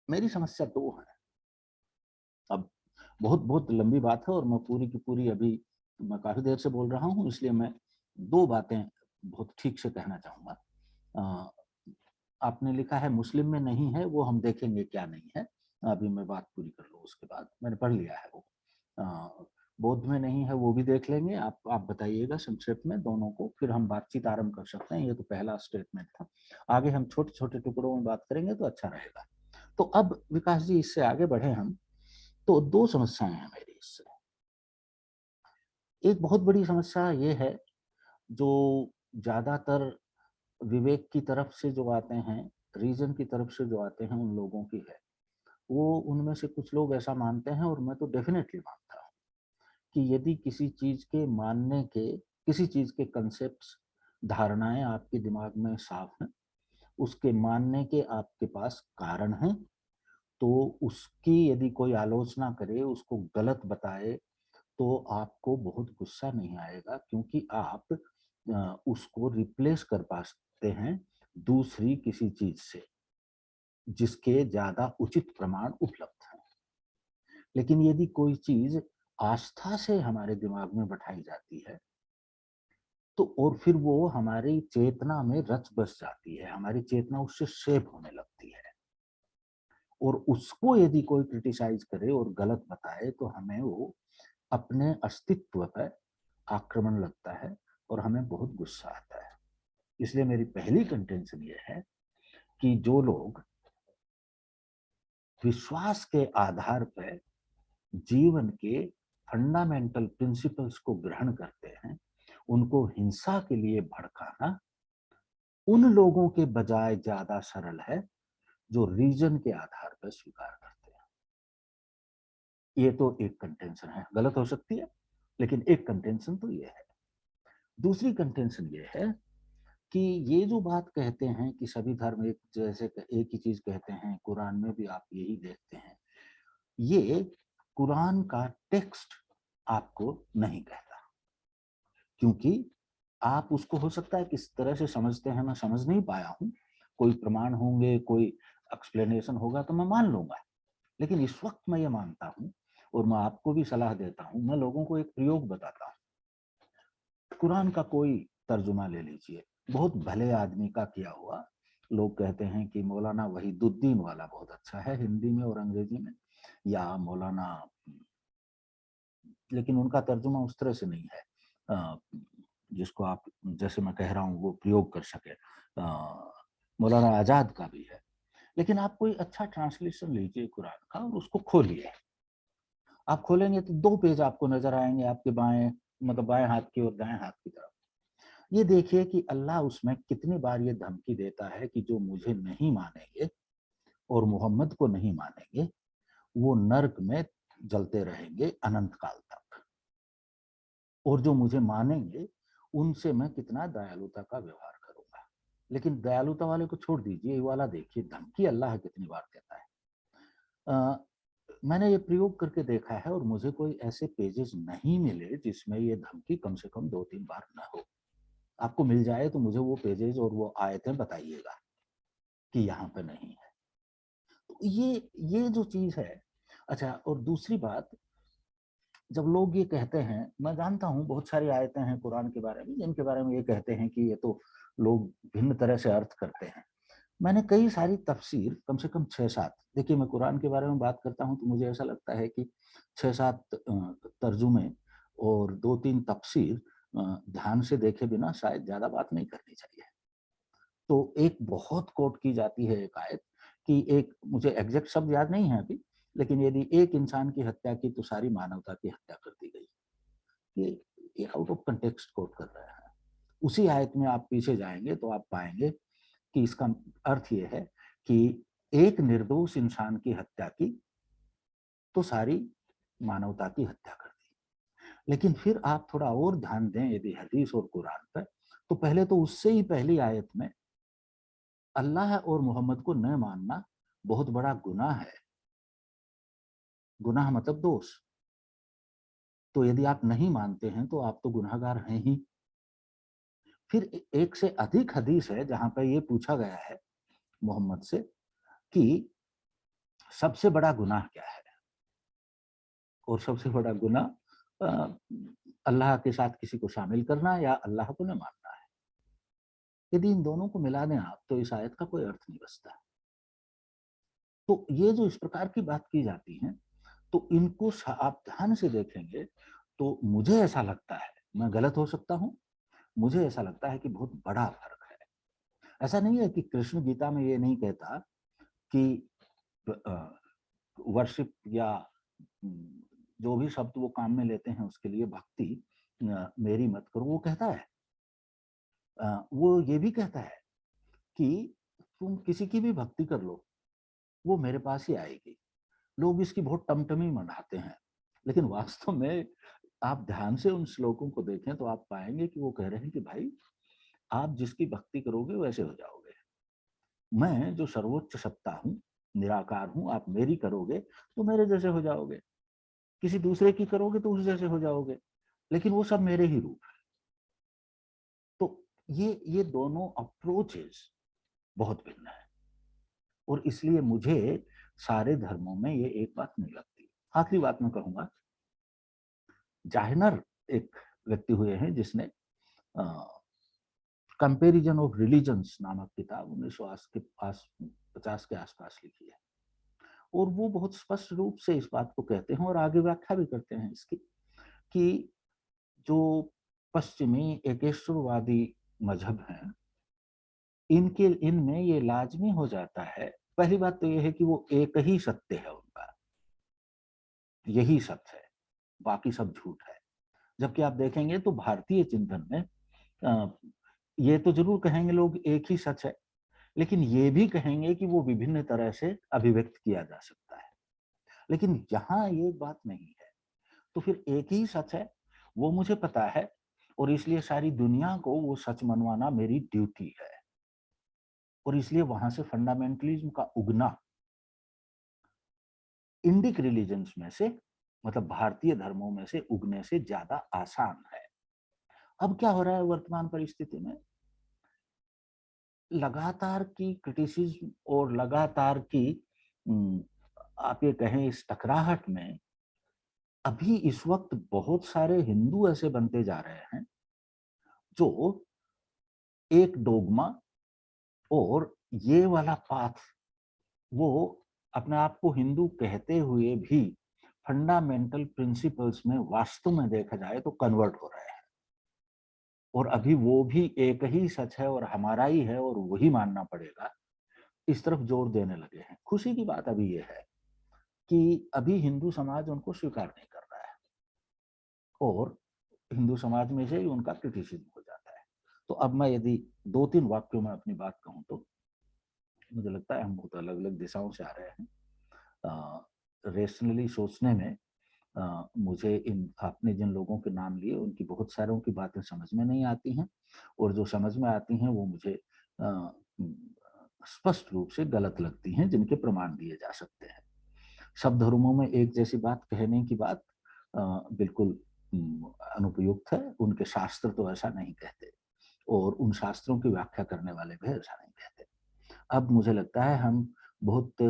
Speaker 2: मेरी समस्या दो है। अब बहुत बहुत लंबी बात है और मैं पूरी की पूरी अभी मैं काफी देर से बोल रहा हूँ, इसलिए मैं दो बातें बहुत ठीक से कहना चाहूंगा। आपने लिखा है मुस्लिम में नहीं है, वो हम देखेंगे क्या नहीं है, अभी मैं बात पूरी कर लूँ उसके बाद। मैंने पढ़ लिया है वो। बौद्ध में नहीं है, वो भी देख लेंगे। आप बताइएगा संक्षेप में दोनों को, फिर हम बातचीत आरंभ कर सकते हैं। ये तो पहला स्टेटमेंट था, आगे हम छोटे छोटे टुकड़ों में बात करेंगे तो अच्छा रहेगा। तो अब विकास जी इससे आगे बढ़े हम, तो दो समस्याएं हैं मेरी इससे। एक बहुत बड़ी समस्या ये है, जो ज्यादातर विवेक की तरफ से जो आते हैं, रीजन की तरफ से जो आते हैं, उन लोगों की है। वो उनमें से कुछ लोग ऐसा मानते हैं और मैं तो डेफिनेटली मानता हूँ कि यदि किसी चीज के मानने के, किसी चीज के कंसेप्ट्स, धारणाएं आपके दिमाग में साफ हैं, उसके मानने के आपके पास कारण हैं, तो उसकी यदि कोई आलोचना करे, उसको गलत बताए, तो आपको बहुत गुस्सा नहीं आएगा, क्योंकि आप उसको रिप्लेस कर पाते हैं दूसरी किसी चीज से जिसके ज्यादा उचित प्रमाण उपलब्ध हैं। लेकिन यदि कोई चीज आस्था से हमारे दिमाग में बैठाई जाती है, तो और फिर वो हमारी चेतना में रच बस जाती है, हमारी चेतना उससे शेप होने लगती है, और उसको यदि कोई क्रिटिसाइज करे और गलत बताए, तो हमें वो अपने अस्तित्व पर आक्रमण लगता है और हमें बहुत गुस्सा आता है। इसलिए मेरी पहली कंटेंशन ये है कि जो लोग विश्वास के आधार पर जीवन के फंडामेंटल प्रिंसिपल्स को ग्रहण करते हैं, उनको हिंसा के लिए भड़काना उन लोगों के बजाय ज्यादा सरल है जो रीजन के आधार पर स्वीकार करते हैं। ये तो एक कंटेंशन है, गलत हो सकती है, लेकिन एक कंटेंशन तो ये है। दूसरी कंटेंशन ये है कि ये जो बात कहते हैं कि सभी धर्म एक जैसे एक ही चीज कहते हैं, कुरान में भी आप यही देखते हैं, ये कुरान का टेक्स्ट आपको नहीं कहता, क्योंकि आप उसको हो सकता है किस तरह से समझते हैं, मैं समझ नहीं पाया हूँ। कोई प्रमाण होंगे, कोई एक्सप्लेनेशन होगा तो मैं मान लूंगा, लेकिन इस वक्त मैं ये मानता हूँ और मैं आपको भी सलाह देता हूँ, मैं लोगों को एक प्रयोग बताता हूँ। कुरान का कोई तर्जुमा ले लीजिए, बहुत भले आदमी का किया हुआ। लोग कहते हैं कि मौलाना वहीदुद्दीन वाला बहुत अच्छा है हिंदी में और अंग्रेजी में, या मौलाना, लेकिन उनका तर्जुमा उस तरह से नहीं है जिसको आप, जैसे मैं कह रहा हूँ, वो प्रयोग कर सके। मौलाना आजाद का भी है, लेकिन आप कोई अच्छा ट्रांसलेशन लीजिए कुरान का और उसको खोलिए। आप खोलेंगे तो दो पेज आपको नजर आएंगे, आपके बाएं मतलब बाएं हाथ की और दाएं हाथ की तरफ। ये देखिए कि अल्लाह उसमें कितनी बार ये धमकी देता है कि जो मुझे नहीं मानेंगे और मोहम्मद को नहीं मानेंगे, वो नर्क में जलते रहेंगे अनंत काल तक, और जो मुझे मानेंगे उनसे मैं कितना दयालुता का व्यवहार करूंगा। लेकिन दयालुता वाले को छोड़ दीजिए, ये वाला देखिए धमकी अल्लाह कितनी बार देता है। मैंने ये प्रयोग करके देखा है और मुझे कोई ऐसे पेजेस नहीं मिले जिसमें ये धमकी कम से कम 2-3 बार न हो। आपको मिल जाए तो मुझे वो पेजेस और वो आयतें बताइएगा कि यहाँ पे नहीं है। तो ये जो चीज है। अच्छा, और दूसरी बात, जब लोग ये कहते हैं, मैं जानता हूँ बहुत सारी आयतें हैं कुरान के बारे में जिनके बारे में ये कहते हैं कि ये तो लोग भिन्न तरह से अर्थ करते हैं। मैंने कई सारी तफसीर, कम से कम 6-7, देखिए मैं कुरान के बारे में बात करता हूँ तो मुझे ऐसा लगता है कि 6-7 तर्जुमे और 2-3 तफसीर ध्यान से देखे बिना शायद ज्यादा बात नहीं करनी चाहिए। तो एक बहुत कोट की जाती है एक आयत कि एक, मुझे एग्जैक्ट शब्द याद नहीं है अभी, लेकिन यदि एक इंसान की हत्या की तो सारी मानवता की हत्या कर दी गई। ये ये आउट ऑफ कंटेक्स्ट कोट कर रहे हैं। उसी आयत में आप पीछे जाएंगे तो आप पाएंगे कि इसका अर्थ ये है कि एक निर्दोष इंसान की हत्या की तो सारी मानवता की हत्या कर दी। लेकिन फिर आप थोड़ा और ध्यान दें यदि हदीस और कुरान पर, तो पहले तो उससे ही पहली आयत में अल्लाह और मोहम्मद को न मानना बहुत बड़ा गुनाह है। गुनाह मतलब दोष। तो यदि आप नहीं मानते हैं तो आप तो गुनाहगार हैं ही। फिर एक से अधिक हदीस है जहां पर यह पूछा गया है मोहम्मद से कि सबसे बड़ा गुनाह क्या है, और सबसे बड़ा गुनाह अल्लाह के साथ किसी को शामिल करना या अल्लाह को न मानना है। यदि इन दोनों को मिला दें आप तो इस आयत का कोई अर्थ नहीं बचता। तो ये जो इस प्रकार की बात की जाती है, तो इनको आप ध्यान से देखेंगे तो मुझे ऐसा लगता है, मैं गलत हो सकता हूं, मुझे ऐसा लगता है कि बहुत बड़ा फर्क है। ऐसा नहीं है कि कृष्ण गीता में ये नहीं कहता कि वर्शिप या जो भी शब्द वो काम में लेते हैं उसके लिए भक्ति मेरी मत करो, वो कहता है। वो ये भी कहता है कि तुम किसी की भी भक्ति कर लो, वो मेरे पास ही आएगी। लोग इसकी बहुत टमटमी मनाते हैं, लेकिन वास्तव में आप ध्यान से उन श्लोकों को देखें तो आप पाएंगे कि वो कह रहे हैं कि भाई आप जिसकी भक्ति करोगे वैसे हो जाओगे। मैं जो सर्वोच्च सत्ता हूं, निराकार हूं, आप मेरी करोगे तो मेरे जैसे हो जाओगे, किसी दूसरे की करोगे तो उस जैसे हो जाओगे, लेकिन वो सब मेरे ही रूप है। तो ये दोनों अप्रोचेस बहुत भिन्न है, और इसलिए मुझे सारे धर्मों में ये एक बात नहीं लगती। आखिरी बात मैं कहूंगा, जाहनर एक व्यक्ति हुए हैं जिसने कंपैरिजन ऑफ रिलीजन्स नामक किताब 1950 के आसपास लिखी है, और वो बहुत स्पष्ट रूप से इस बात को कहते हैं और आगे व्याख्या भी करते हैं इसकी, कि जो पश्चिमी एकेश्वरवादी मजहब हैं, इनमें ये लाजमी हो जाता है। पहली बात तो ये है कि वो एक ही सत्य है, उनका यही सत्य है, बाकी सब झूठ है। जबकि आप देखेंगे तो भारतीय चिंतन में ये तो जरूर कहेंगे लोग एक ही सच है, लेकिन ये भी कहेंगे कि वो विभिन्न तरह से अभिव्यक्त किया जा सकता है। लेकिन यहाँ ये बात नहीं है, तो फिर एक ही सच है, वो मुझे पता है, और इसलिए सारी दुनिया को वो सच मनवाना मेरी ड्यूटी है। और इसलिए वहां से फंडामेंटलिज्म का उगना इंडिक रिलीजन्स में से, मतलब भारतीय धर्मों में से उगने से ज्यादा आसान है। अब क्या हो रहा है वर्तमान परिस्थिति में, लगातार की क्रिटिसिज्म और लगातार की आप ये कहें इस टकराहट में अभी इस वक्त बहुत सारे हिंदू ऐसे बनते जा रहे हैं जो एक डोगमा और ये वाला पाथ, वो अपने आप को हिंदू कहते हुए भी फंडामेंटल प्रिंसिपल्स में वास्तव में देखा जाए तो कन्वर्ट हो रहे हैं, और अभी वो भी एक ही सच है और हमारा ही है और वही मानना पड़ेगा, इस तरफ जोर देने लगे हैं। खुशी की बात अभी ये है कि अभी हिंदू समाज उनको स्वीकार नहीं कर रहा है, और हिंदू समाज में से ही उनका क्रिटिसिज्म हो जाता है। तो अब मैं यदि 2-3 वाक्यों में अपनी बात कहूं तो मुझे लगता है हम बहुत अलग अलग दिशाओं से आ रहे हैं। रेशनली सोचने में मुझे इन आपने जिन लोगों के नाम लिए उनकी बहुत सारों की बातें समझ में नहीं आती हैं, और जो समझ में आती हैं वो मुझे स्पष्ट रूप से गलत लगती हैं, जिनके प्रमाण दिए जा सकते हैं। सब धर्मों में एक जैसी बात कहने की बात बिल्कुल अनुपयुक्त है। उनके शास्त्र तो ऐसा नहीं कहते, और उन शास्त्रों की व्याख्या करने वाले भी ऐसा नहीं कहते। अब मुझे लगता है हम बहुत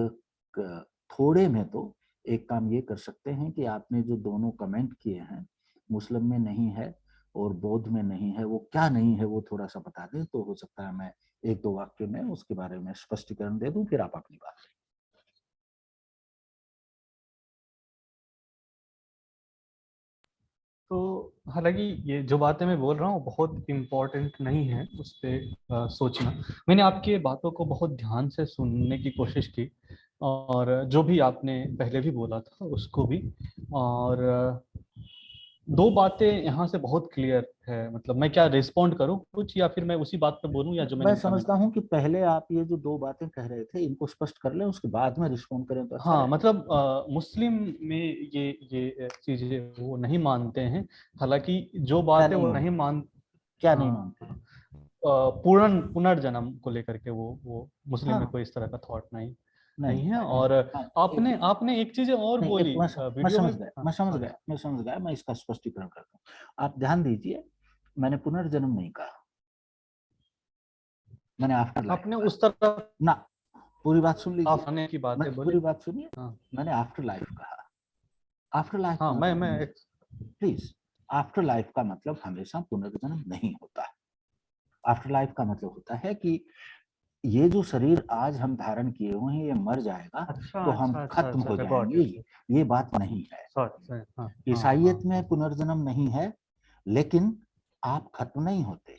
Speaker 2: थोड़े में तो एक काम ये कर सकते हैं कि आपने जो दोनों कमेंट किए हैं, मुस्लिम में नहीं है और बौद्ध में नहीं है, वो क्या नहीं है वो थोड़ा सा बता दें तो हो सकता है मैं 1-2 वाक्य में उसके बारे में स्पष्टीकरण दे दूं, फिर आप अपनी बात करें।
Speaker 1: तो हालांकि ये जो बातें मैं बोल रहा हूँ बहुत इम्पोर्टेंट नहीं है उस पर सोचना। मैंने आपकी बातों को बहुत ध्यान से सुनने की कोशिश की, और जो भी आपने पहले भी बोला था उसको भी, और दो बातें यहाँ से बहुत क्लियर है, मतलब मैं क्या रिस्पॉन्ड करूँ कुछ, या फिर मैं उसी बात पे बोलूँ, या जो
Speaker 2: मैं
Speaker 1: मैंने कमेंट।
Speaker 2: समझता हूँ कि पहले आप ये जो दो बातें कह रहे थे इनको स्पष्ट कर लें, उसके बाद में रिस्पॉन्ड करें तो अच्छा
Speaker 1: हाँ,
Speaker 2: रहेगा।
Speaker 1: मतलब मुस्लिम में ये चीजें वो नहीं मानते हैं, हालांकि जो
Speaker 2: क्या
Speaker 1: बात है
Speaker 2: नहीं
Speaker 1: वो नहीं
Speaker 2: मानते?
Speaker 1: मान।
Speaker 2: क्या नहीं
Speaker 1: हाँ,
Speaker 2: मानते?
Speaker 1: पुनर्जन्म को लेकर के वो मुस्लिम में
Speaker 2: हाँ,
Speaker 1: कोई इस तरह का थॉट नहीं
Speaker 2: नहीं।
Speaker 1: नहीं है। और
Speaker 2: हाँ,
Speaker 1: आपने आपने एक चीज और
Speaker 2: नहीं, एक
Speaker 1: बोली
Speaker 2: मैं
Speaker 1: वीडियो में।
Speaker 2: समझ गया,
Speaker 1: हाँ,
Speaker 2: मैं समझ
Speaker 1: हाँ,
Speaker 2: गया, मैं समझ गया। मैं इसका स्पष्टीकरण करता हूँ। आप ध्यान दीजिए, मैंने पुनर्जन्म नहीं कहा, मैंने आफ्टर लाइफ
Speaker 1: आपने
Speaker 2: कहा।
Speaker 1: उस तरह
Speaker 2: ना, पूरी बात सुन लीजिए।
Speaker 1: आने की
Speaker 2: मैं
Speaker 1: बातें बोली।
Speaker 2: पूरी बात सुनिए।
Speaker 1: हाँ,
Speaker 2: मैंने आफ्टर लाइफ कहा। आफ्टर लाइफ
Speaker 1: हाँ,
Speaker 2: का
Speaker 1: मैं
Speaker 2: मतलब
Speaker 1: मैं
Speaker 2: नहीं, प्लीज, आफ्टर लाइफ का मतलब हमेशा पुनर्जन्म नहीं होता। आफ्टर लाइफ का मतलब होता है कि ये जो शरीर आज हम धारण किए हुए हैं ये मर जाएगा
Speaker 1: अच्छा,
Speaker 2: तो हम
Speaker 1: अच्छा, अच्छा,
Speaker 2: खत्म
Speaker 1: अच्छा,
Speaker 2: हो
Speaker 1: आई गॉट
Speaker 2: जाएंगे।
Speaker 1: इट।
Speaker 2: ये बात नहीं है।
Speaker 1: सॉरी, हाँ, हाँ,
Speaker 2: ईसाइयत
Speaker 1: हाँ,
Speaker 2: में
Speaker 1: हाँ।
Speaker 2: पुनर्जन्म नहीं है, लेकिन आप खत्म नहीं होते।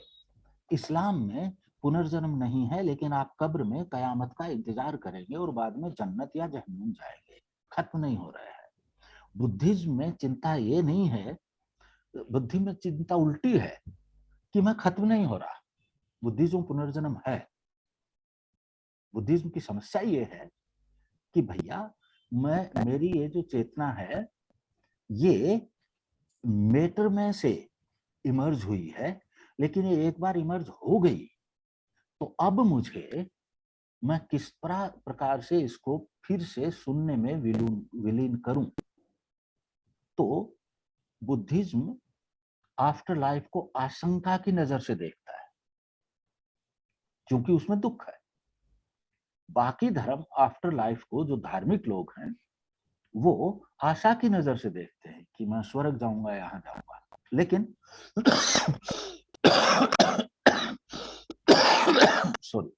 Speaker 2: इस्लाम में पुनर्जन्म नहीं है, लेकिन आप कब्र में कयामत का इंतजार करेंगे और बाद में जन्नत या जहन्नुम जाएंगे। खत्म नहीं हो रहे हैं। बुद्धिज्म में चिंता ये नहीं है, बुद्धि में चिंता उल्टी है कि मैं खत्म नहीं हो रहा। बुद्धिज्म पुनर्जन्म है। बुद्धिज्म की समस्या ये है कि भैया, मैं मेरी ये जो चेतना है ये मैटर में से इमर्ज हुई है, लेकिन ये एक बार इमर्ज हो गई तो अब मुझे, मैं किस प्रकार से इसको फिर से शून्य में विलीन करूं। तो बुद्धिज्म आफ्टर लाइफ को आशंका की नजर से देखता है, क्योंकि उसमें दुख है। बाकी धर्म आफ्टर लाइफ को, जो धार्मिक लोग हैं, वो आशा की नजर से देखते हैं कि मैं स्वर्ग जाऊंगा, यहां जाऊंगा। लेकिन सॉरी,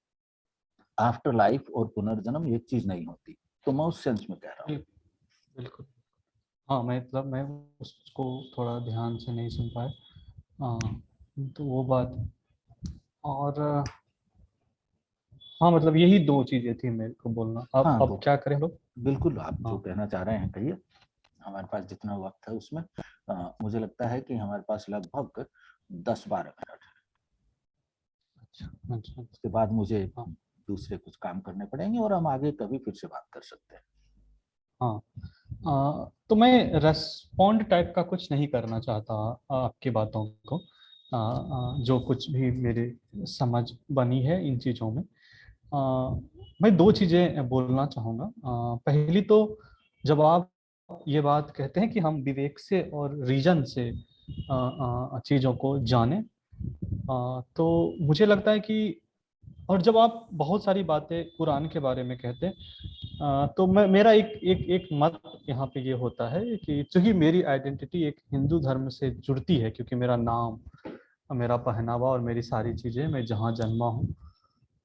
Speaker 2: आफ्टर लाइफ और पुनर्जन्म एक चीज नहीं होती। तो मैं उस सेंस में कह रहा हूँ।
Speaker 1: बिल्कुल। हाँ, मतलब मैं उसको थोड़ा ध्यान से नहीं सुन पाया। हाँ, तो वो बात। और हाँ, मतलब यही दो चीजें थी मेरे को बोलना। अब
Speaker 2: हाँ,
Speaker 1: अब
Speaker 2: तो
Speaker 1: क्या करें लोग।
Speaker 2: बिल्कुल आप जो
Speaker 1: हाँ,
Speaker 2: कहना चाह रहे हैं कहिए। हमारे पास जितना वक्त है उसमें मुझे लगता है कि हमारे पास लगभग 10-12 मिनट है।
Speaker 1: अच्छा, अच्छा।
Speaker 2: उसके बाद मुझे
Speaker 1: हाँ,
Speaker 2: दूसरे कुछ काम करने पड़ेंगे और हम आगे कभी फिर से बात कर सकते हैं।
Speaker 1: हाँ। तो मैं रेस्पॉन्ड टाइप का कुछ नहीं करना चाहता आपकी बातों को। जो कुछ भी मेरे समझ बनी है इन चीज़ों में, मैं दो चीज़ें बोलना चाहूँगा। पहली तो, जब आप ये बात कहते हैं कि हम विवेक से और रीजन से चीज़ों को जानें, तो मुझे लगता है कि, और जब आप बहुत सारी बातें कुरान के बारे में कहते हैं, तो मैं, मेरा एक एक एक मत यहाँ पे ये होता है कि चूंकि मेरी आइडेंटिटी एक हिंदू धर्म से जुड़ती है, क्योंकि मेरा नाम, मेरा पहनावा और मेरी सारी चीज़ें, मैं जहाँ जन्मा हूँ,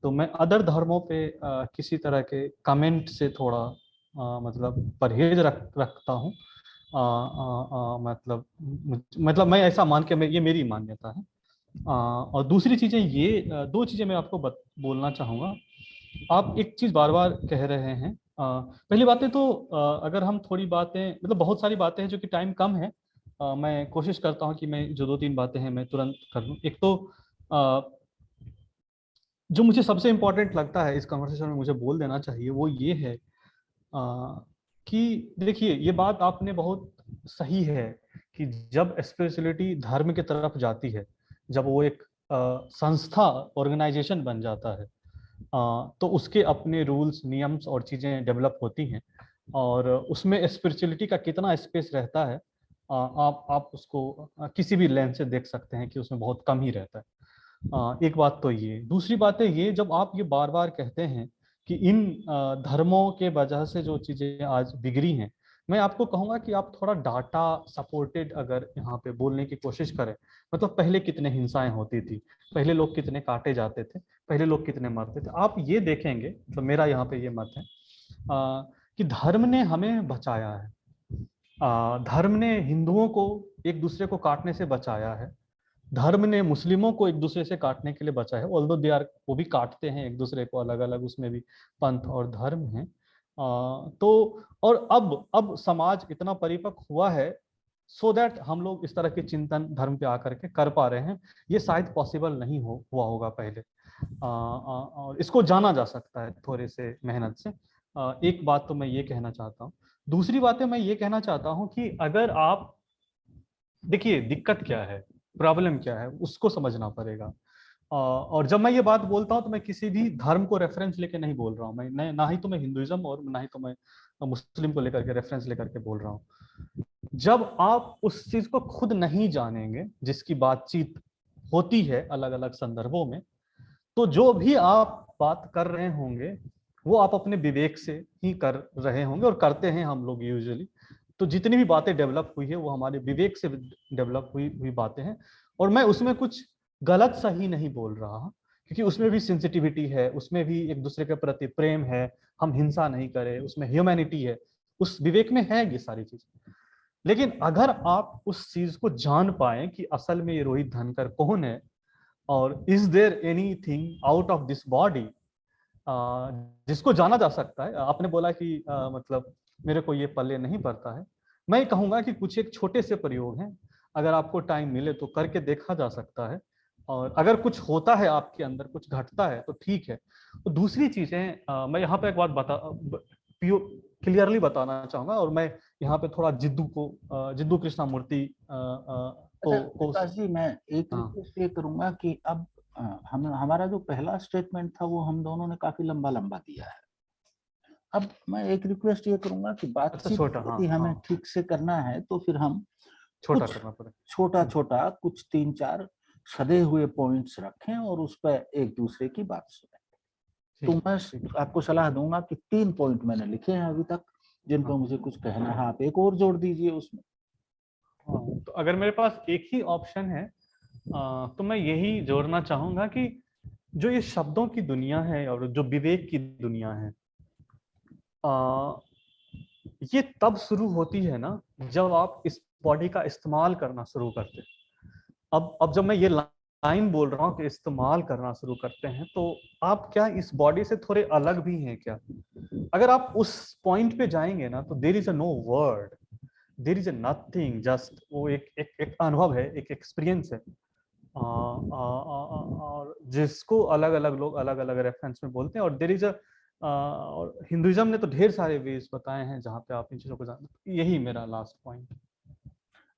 Speaker 1: तो मैं अदर धर्मों पे किसी तरह के कमेंट से थोड़ा मतलब परहेज रखता हूँ। मतलब मैं ऐसा मान के, ये मेरी मान्यता है। और दूसरी चीज़ें ये, दो चीज़ें मैं आपको बोलना चाहूँगा। आप एक चीज़ बार बार कह रहे हैं। पहली बातें तो, अगर हम थोड़ी बातें, मतलब बहुत सारी बातें हैं जो कि टाइम कम है, मैं कोशिश करता हूँ कि मैं जो दो तीन बातें हैं मैं तुरंत कर लूँ। एक तो जो मुझे सबसे इम्पोर्टेंट लगता है इस कन्वर्सेशन में मुझे बोल देना चाहिए, वो ये है कि देखिए, ये बात आपने बहुत सही है कि जब स्पिरिचुअलिटी धर्म की तरफ जाती है, जब वो एक संस्था, ऑर्गेनाइजेशन बन जाता है, तो उसके अपने रूल्स, नियम्स और चीज़ें डेवलप होती हैं, और उसमें स्पिरिचुअलिटी का कितना स्पेस रहता है, आप उसको किसी भी लेंस से देख सकते हैं कि उसमें बहुत कम ही रहता है। एक बात तो ये, दूसरी बात है ये, जब आप ये बार बार कहते हैं कि इन धर्मों के वजह से जो चीज़ें आज बिगड़ी हैं, मैं आपको कहूँगा कि आप थोड़ा डाटा सपोर्टेड अगर यहाँ पे बोलने की कोशिश करें, मतलब पहले कितने हिंसाएं होती थी, पहले लोग कितने काटे जाते थे, पहले लोग कितने मरते थे, आप ये देखेंगे, मतलब मेरा यहाँ पे ये मत है कि धर्म ने हमें बचाया है। धर्म ने हिंदुओं को एक दूसरे को काटने से बचाया है। धर्म ने मुस्लिमों को एक दूसरे से काटने के लिए बचा है, ऑल्दो दे आर, वो भी काटते हैं एक दूसरे को अलग अलग, उसमें भी पंथ और धर्म है। तो और अब समाज इतना परिपक्व हुआ है सो दैट हम लोग इस तरह के चिंतन धर्म पे आकर के कर पा रहे हैं। ये शायद पॉसिबल नहीं हुआ होगा पहले। और इसको जाना जा सकता है थोड़े से मेहनत से। एक बात तो मैं ये कहना चाहता हूँ। दूसरी बात है, मैं ये कहना चाहता हूँ कि अगर आप देखिए दिक्कत क्या है, प्रॉब्लम क्या है, उसको समझना पड़ेगा। और जब मैं ये बात बोलता हूँ तो मैं किसी भी धर्म को रेफरेंस लेके नहीं बोल रहा हूँ। मैं ना ही तो मैं हिंदुइज्म और ना ही तो मैं मुस्लिम को लेकर के रेफरेंस लेकर के बोल रहा हूँ। जब आप उस चीज को खुद नहीं जानेंगे जिसकी बातचीत होती है अलग अलग संदर्भों में, तो जो भी आप बात कर रहे होंगे वो आप अपने विवेक से ही कर रहे होंगे, और करते हैं हम लोग यूजुअली। तो जितनी भी बातें डेवलप हुई है वो हमारे विवेक से डेवलप हुई हुई बातें हैं। और मैं उसमें कुछ गलत सही नहीं बोल रहा, क्योंकि उसमें भी सेंसिटिविटी है, उसमें भी एक दूसरे के प्रति प्रेम है, हम हिंसा नहीं करें, उसमें ह्यूमैनिटी है, उस विवेक में है ये सारी चीज। लेकिन अगर आप उस चीज को जान पाए कि असल में ये रोहित धनकर कौन है, और is there anything out of this body जिसको जाना जा सकता है। आपने बोला कि मतलब मेरे को ये पल्ले नहीं पड़ता है। मैं कहूंगा कि कुछ एक छोटे से प्रयोग हैं, अगर आपको टाइम मिले तो करके देखा जा सकता है। और अगर कुछ होता है आपके अंदर, कुछ घटता है तो ठीक है। तो दूसरी चीजें मैं यहाँ पे एक बात क्लियरली बताना चाहूंगा, और मैं यहाँ पे थोड़ा जिद्दू कृष्णमूर्ति
Speaker 2: अच्छा
Speaker 1: को
Speaker 2: विकास जी, मैं एक
Speaker 1: हाँ,
Speaker 2: रिक्वेस्ट ये करूंगा कि अब हम हमारा जो पहला स्टेटमेंट था वो हम दोनों ने काफी लंबा लंबा दिया है। अब मैं एक रिक्वेस्ट ये करूंगा कि
Speaker 1: अच्छा
Speaker 2: बातचीत
Speaker 1: छोटा, हाँ
Speaker 2: यदि हमें
Speaker 1: हाँ,
Speaker 2: ठीक से करना है तो फिर हम
Speaker 1: छोटा
Speaker 2: कुछ
Speaker 1: करना पड़ेगा।
Speaker 2: छोटा छोटा कुछ 3-4 सदे हुए पॉइंट्स रखें और उस पर एक दूसरे की बात सुनें। तो
Speaker 1: ठीक
Speaker 2: मैं
Speaker 1: ठीक।
Speaker 2: आपको सलाह दूंगा कि 3 पॉइंट मैंने लिखे हैं अभी तक जिन पर
Speaker 1: हाँ
Speaker 2: मुझे कुछ कहना है, आप एक और जोड़ दीजिए उसमें।
Speaker 1: हाँ, तो अगर मेरे पास एक ही ऑप्शन है तो मैं यही जोड़ना चाहूंगा कि जो ये शब्दों की दुनिया है और जो विवेक की दुनिया है, आ, ये तब शुरू होती है ना जब आप इस बॉडी का इस्तेमाल करना शुरू करते हैं। अब जब मैं ये लाइन बोल रहा हूँ कि इस्तेमाल करना शुरू करते हैं, तो आप क्या इस बॉडी से थोड़े अलग भी हैं क्या? अगर आप उस पॉइंट पे जाएंगे ना, तो there is a no word, there is a nothing, just वो एक अनुभव है, एक एक्सपीरियंस है। और जिसको अलग अलग लोग अलग अलग रेफरेंस में बोलते हैं। और देर इज अ और हिंदुइज्म ने तो ढेर सारे वेज बताए हैं जहाँ पे आप इन चीजों को जानते। यही मेरा लास्ट पॉइंट।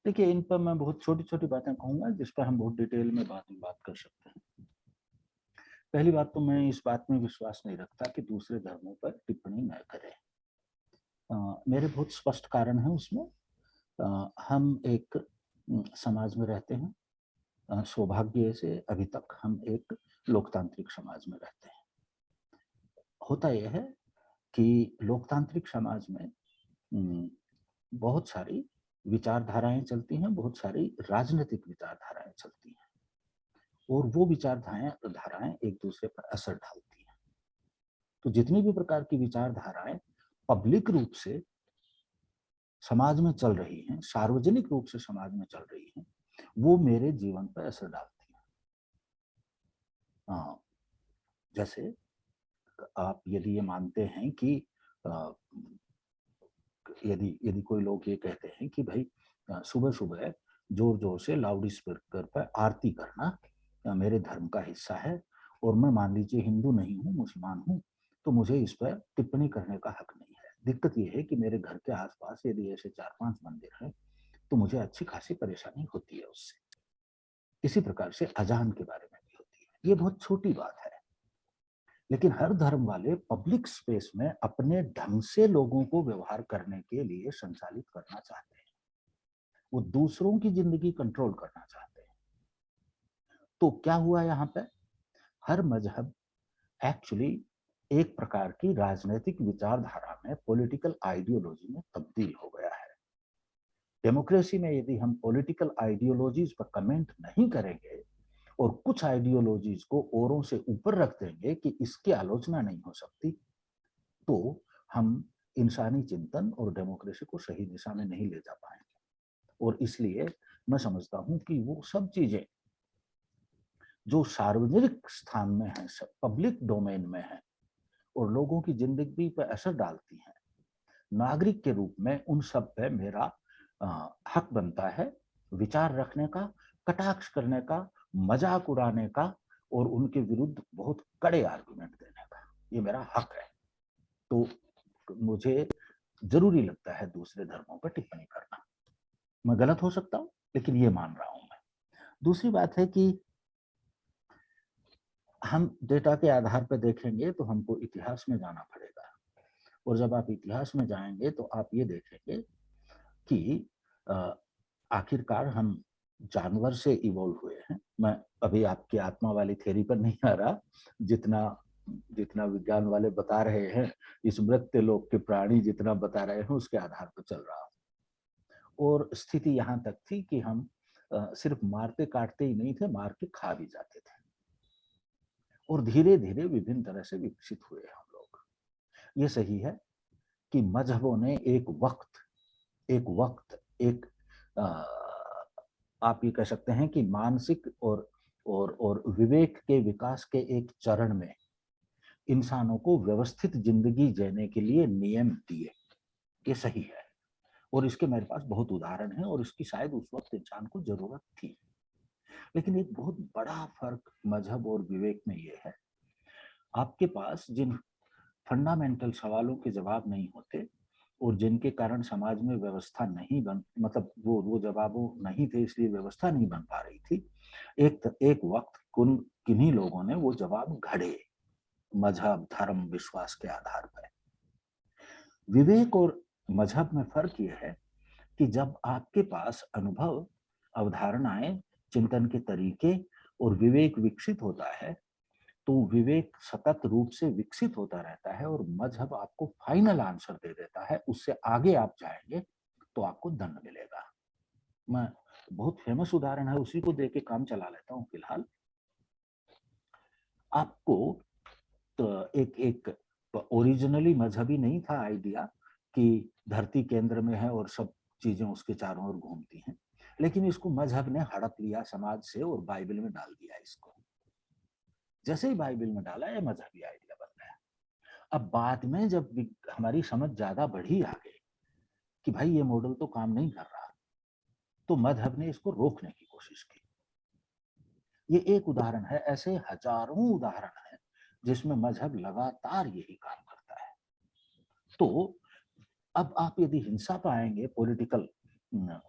Speaker 2: देखिए, इन पर मैं बहुत छोटी छोटी बातें कहूंगा जिस पर हम बहुत डिटेल में बात कर सकते हैं। पहली बात तो मैं इस बात में विश्वास नहीं रखता कि दूसरे धर्मों पर टिप्पणी न करें। मेरे बहुत स्पष्ट कारण है उसमें। हम एक समाज में रहते हैं। सौभाग्य से अभी तक हम एक लोकतांत्रिक समाज में रहते हैं। होता यह है कि लोकतांत्रिक समाज में बहुत सारी विचारधाराएं चलती हैं, बहुत सारी राजनीतिक विचारधाराएं चलती हैं, और वो विचारधाराएं एक दूसरे पर असर डालती हैं। तो जितनी भी प्रकार की विचारधाराएं पब्लिक रूप से समाज में चल रही हैं, सार्वजनिक रूप से समाज में चल रही हैं, वो मेरे जीवन पर असर डालती हैं। जैसे आप यदि ये मानते हैं कि यदि यदि कोई लोग ये कहते हैं कि भाई सुबह सुबह जोर जोर से लाउड स्पीकर पर आरती करना मेरे धर्म का हिस्सा है, और मैं मान लीजिए हिंदू नहीं हूँ, मुसलमान हूँ, तो मुझे इस पर टिप्पणी करने का हक नहीं है। दिक्कत यह है कि मेरे घर के आसपास यदि ऐसे 4-5 मंदिर हैं तो मुझे अच्छी खासी परेशानी होती है उससे। इसी प्रकार से अजान के बारे में भी होती है। ये बहुत छोटी बात है, लेकिन हर धर्म वाले पब्लिक स्पेस में अपने ढंग से लोगों को व्यवहार करने के लिए संचालित करना चाहते हैं। वो दूसरों की जिंदगी कंट्रोल करना चाहते हैं। तो क्या हुआ यहाँ पे? हर मजहब एक्चुअली एक प्रकार की राजनीतिक विचारधारा में, पॉलिटिकल आइडियोलॉजी में तब्दील हो गया है। डेमोक्रेसी में यदि हम पॉलिटिकल आइडियोलॉजीज पर कमेंट नहीं करेंगे और कुछ आइडियोलॉजीज को औरों से ऊपर रख देंगे कि इसकी आलोचना नहीं हो सकती, तो हम इंसानी चिंतन और डेमोक्रेसी को सही दिशा में नहीं ले जा पाएंगे। और इसलिए मैं समझता हूं कि वो सब चीजें जो सार्वजनिक स्थान में है, सब पब्लिक डोमेन में है और लोगों की जिंदगी पर असर डालती हैं, नागरिक के रूप में उन सब पे मेरा हक बनता है विचार रखने का, कटाक्ष करने का, मजाक उड़ाने का और उनके विरुद्ध बहुत कड़े आर्गुमेंट देने का। ये मेरा हक है। तो मुझे जरूरी लगता है दूसरे धर्मों पर टिप्पणी करना। मैं गलत हो सकता हूं, लेकिन ये मान रहा हूं मैं। दूसरी बात है कि हम डेटा के आधार पर देखेंगे तो हमको इतिहास में जाना पड़ेगा, और जब आप इतिहास में जाएंगे तो आप ये देखेंगे कि आखिरकार हम जानवर से इवॉल्व हुए हैं। मैं अभी आपकी आत्मा वाली थ्योरी पर नहीं आ रहा, जितना जितना विज्ञान वाले बता रहे हैं, इस मृत्य लोक के प्राणी जितना बता रहे हैं, उसके आधार पर चल रहा हूं। और स्थिति यहाँ तक थी कि हम सिर्फ मारते काटते ही नहीं थे, मार के खा भी जाते थे, और धीरे धीरे विभिन्न तरह से विकसित हुए हम लोग। ये सही है कि मजहबों ने एक वक्त एक आप ये कह सकते हैं कि मानसिक और विवेक के विकास के एक चरण में इंसानों को व्यवस्थित जिंदगी जीने के लिए नियम दिए। ये सही है, और इसके मेरे पास बहुत उदाहरण है, और इसकी शायद उस वक्त इंसान को जरूरत थी। लेकिन एक बहुत बड़ा फर्क मजहब और विवेक में ये है, आपके पास जिन फंडामेंटल सवालों के जवाब नहीं होते और जिनके कारण समाज में व्यवस्था नहीं बन, मतलब वो जवाबों नहीं थे, इसलिए व्यवस्था नहीं बन पा रही थी, एक वक्त किन्हीं लोगों ने वो जवाब घड़े मजहब, धर्म, विश्वास के आधार पर। विवेक और मजहब में फर्क यह है कि जब आपके पास अनुभव, अवधारणाएं, चिंतन के तरीके और विवेक विकसित होता है, तो विवेक सतत रूप से विकसित होता रहता है, और मजहब आपको फाइनल आंसर दे देता है। उससे आगे आप जाएंगे तो आपको दंड मिलेगा। मैं बहुत फेमस उदाहरण है, उसी को देके काम चला लेता हूँ फिलहाल। आपको तो एक ओरिजिनली मजहबी नहीं था आइडिया कि धरती केंद्र में है और सब चीजें उसके चारों ओर घूमती हैं, लेकिन इसको मजहब ने हड़प लिया समाज से और बाइबल में डाल दिया इसको। जैसे ही बाइबल में डाला, ये मजहबी आइडिया बन गया। अब बाद में जब हमारी समझ ज्यादा बढ़ी आगे कि भाई ये मॉडल तो काम नहीं कर रहा, तो मजहब ने इसको रोकने की कोशिश की। ये एक उदाहरण है, ऐसे हजारों उदाहरण हैं जिसमें मजहब लगातार यही काम करता है। तो अब आप यदि हिंसा पाएंगे पॉलिटिकल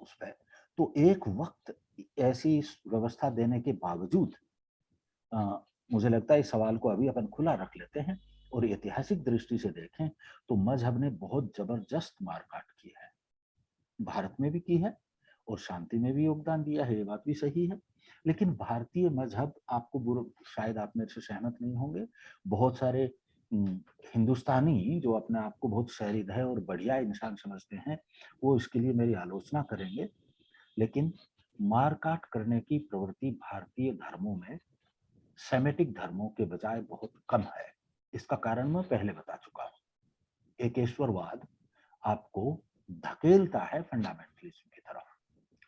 Speaker 2: उस पर, तो एक वक्त ऐसी व्यवस्था देने के बावजूद मुझे लगता है इस सवाल को अभी अपन खुला रख लेते हैं और ऐतिहासिक दृष्टि से देखें तो मजहब ने बहुत जबरदस्त मारकाट की है, भारत में भी की है और शांति में भी योगदान दिया है, ये बात भी सही है। लेकिन भारतीय मजहब, आपको शायद आप मेरे से सहमत नहीं होंगे, बहुत सारे हिंदुस्तानी जो अपने आप को बहुत सहृदय और बढ़िया इंसान समझते हैं, वो इसके लिए मेरी आलोचना करेंगे। लेकिन मारकाट करने की प्रवृत्ति भारतीय धर्मों में सेमेटिक धर्मों के बजाय बहुत कम है। इसका कारण मैं पहले बता चुका हूं। एकेश्वरवाद आपको धकेलता है फंडामेंटलिज्म की तरफ,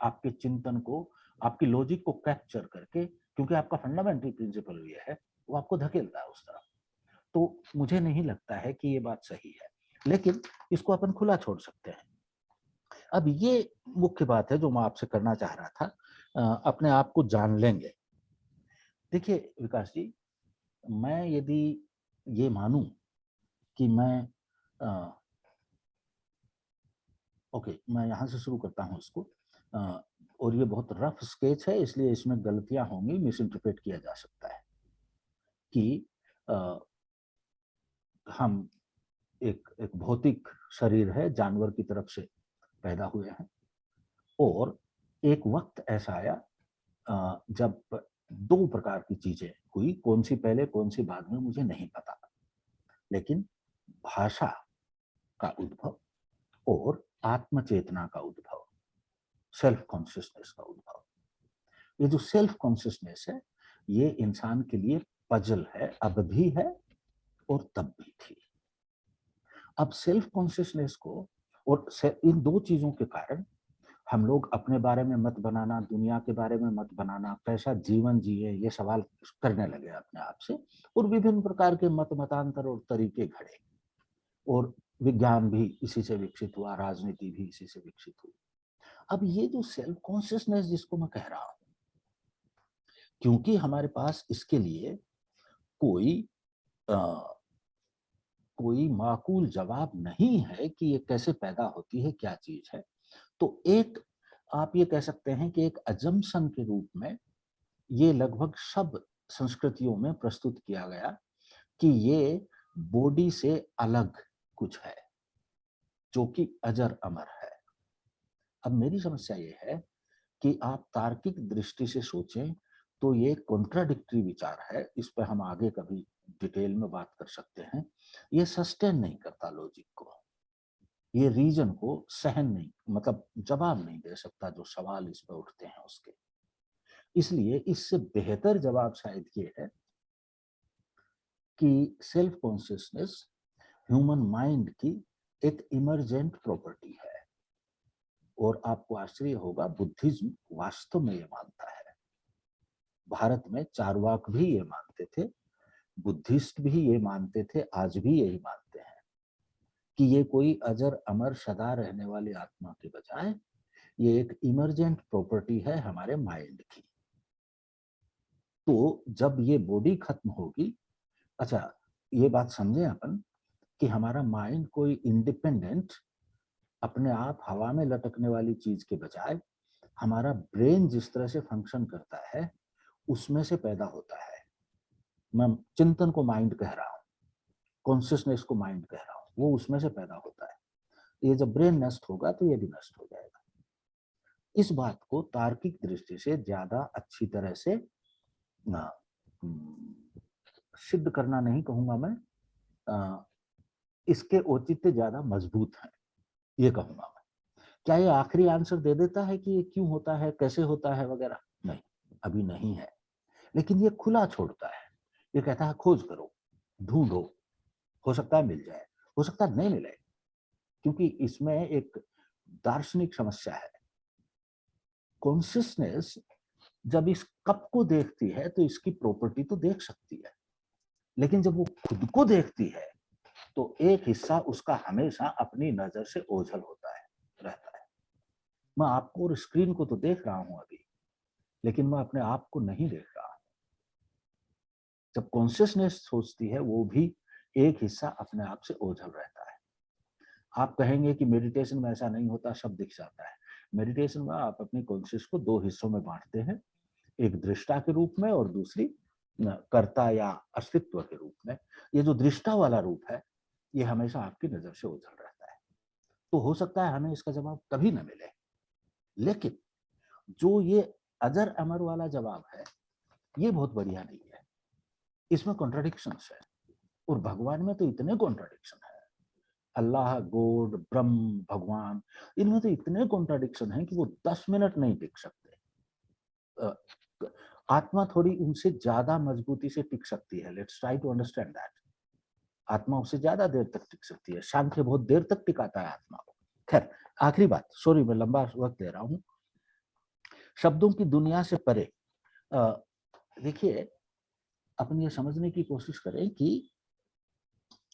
Speaker 2: आपके चिंतन को, आपकी लॉजिक को कैप्चर करके, क्योंकि आपका फंडामेंटल प्रिंसिपल ये है, वो आपको धकेलता है उस तरफ। तो मुझे नहीं लगता है कि ये बात सही है, लेकिन इसको अपन खुला छोड़ सकते हैं। अब ये मुख्य बात है जो मैं आपसे करना चाह रहा था, अपने आप को जान लेंगे। देखिए विकास जी, मैं यदि ये मानूं कि मैं मैं यहां से शुरू करता हूं इसको, और ये बहुत रफ स्केच है, इसलिए इसमें गलतियां होंगी, मिस इंटरप्रेट किया जा सकता है कि हम एक भौतिक शरीर है, जानवर की तरफ से पैदा हुए हैं, और एक वक्त ऐसा आया जब दो प्रकार की चीजें हुई, कौन सी पहले कौन सी बाद में मुझे नहीं पता, लेकिन भाषा का उद्भव और आत्मचेतना का उद्भव, सेल्फ कॉन्शियसनेस का उद्भव। ये जो सेल्फ कॉन्शियसनेस है, ये इंसान के लिए पजल है, अब भी है और तब भी थी। अब सेल्फ कॉन्शियसनेस को और इन दो चीजों के कारण हम लोग अपने बारे में मत बनाना, दुनिया के बारे में मत बनाना, कैसा जीवन जिए, ये सवाल करने लगे अपने आप से, और विभिन्न प्रकार के मतांतर और तरीके घड़े, और विज्ञान भी इसी से विकसित हुआ, राजनीति भी इसी से विकसित हुई। अब ये जो सेल्फ कॉन्शियसनेस जिसको मैं कह रहा हूं, क्योंकि हमारे पास इसके लिए कोई आ, कोई माकूल जवाब नहीं है कि ये कैसे पैदा होती है, क्या चीज है, तो एक आप ये कह सकते हैं कि एक अजम्पशन के रूप में ये लगभग सब संस्कृतियों में प्रस्तुत किया गया कि ये बॉडी से अलग कुछ है जो कि अजर अमर है। अब मेरी समस्या ये है कि आप तार्किक दृष्टि से सोचें तो ये कॉन्ट्राडिक्टरी विचार है, इस पर हम आगे कभी डिटेल में बात कर सकते हैं। ये सस्टेन नहीं करता लॉजिक को, ये रीजन को सहन नहीं, मतलब जवाब नहीं दे सकता जो सवाल इस पर उठते हैं उसके। इसलिए इससे बेहतर जवाब शायद ये है कि सेल्फ कॉन्शियसनेस ह्यूमन माइंड की एक इमरजेंट प्रॉपर्टी है। और आपको आश्चर्य होगा, बुद्धिज्म वास्तव में ये मानता है। भारत में चारवाक भी ये मानते थे, बुद्धिस्ट भी ये मानते थे, आज भी यही मानते हैं कि ये कोई अजर अमर सदा रहने वाली आत्मा के बजाय ये एक इमरजेंट प्रॉपर्टी है हमारे माइंड की। तो जब ये बॉडी खत्म होगी, अच्छा ये बात समझें अपन कि हमारा माइंड कोई इंडिपेंडेंट अपने आप हवा में लटकने वाली चीज के बजाय हमारा ब्रेन जिस तरह से फंक्शन करता है उसमें से पैदा होता है। मैं चिंतन को माइंड कह रहा हूँ, कॉन्शियसनेस को माइंड कह रहा हूँ, वो उसमें से पैदा होता है। ये जब ब्रेन नष्ट होगा तो ये भी नष्ट हो जाएगा। इस बात को तार्किक दृष्टि से ज्यादा अच्छी तरह से ना सिद्ध करना नहीं कहूंगा मैं, इसके औचित्य ज्यादा मजबूत है ये कहूंगा मैं। क्या ये आखिरी आंसर दे देता है कि ये क्यों होता है, कैसे होता है वगैरह? नहीं, अभी नहीं है। लेकिन ये खुला छोड़ता है, ये कहता है खोज करो, ढूंढो, हो सकता है मिल जाए, हो सकता है नहीं मिले, क्योंकि इसमें एक दार्शनिक समस्या है। कॉन्शियसनेस जब इस कप को देखती है तो इसकी प्रॉपर्टी तो देख सकती है, लेकिन जब वो खुद को देखती है तो एक हिस्सा उसका हमेशा अपनी नजर से ओझल होता है, रहता है। मैं आपको और स्क्रीन को तो देख रहा हूं अभी, लेकिन मैं अपने आप को नहीं देख रहा। जब कॉन्शियसनेस सोचती है वो भी एक हिस्सा अपने आप से ओझल रहता है। आप कहेंगे कि मेडिटेशन में ऐसा नहीं होता, सब दिख जाता है। मेडिटेशन में आप अपनी कॉन्शियस को दो हिस्सों में बांटते हैं, एक दृष्टा के रूप में और दूसरी कर्ता या अस्तित्व के रूप में। ये जो दृष्टा वाला रूप है ये हमेशा आपकी नजर से ओझल रहता है। तो हो सकता है हमें इसका जवाब कभी न मिले, लेकिन जो ये अजर अमर वाला जवाब है ये बहुत बढ़िया नहीं है। इसमें कॉन्ट्राडिक्शंस है, और भगवान में तो इतने कॉन्ट्राडिक्शन है। अल्लाह, गॉड, ब्रह्म, भगवान, इनमें तो इतने कॉन्ट्राडिक्शन है कि वो 10 मिनट नहीं टिक सकते। आत्मा थोड़ी उनसे ज्यादा मजबूती से टिक सकती है। Let's try to understand that. आत्मा उससे ज्यादा देर तक टिक सकती है। सांख्य बहुत देर तक टिकाता है आत्मा को। खैर, आखिरी बात, सॉरी मैं लंबा वक्त ले रहा हूं। शब्दों की दुनिया से परे देखिए, अपन ये समझने की कोशिश करें कि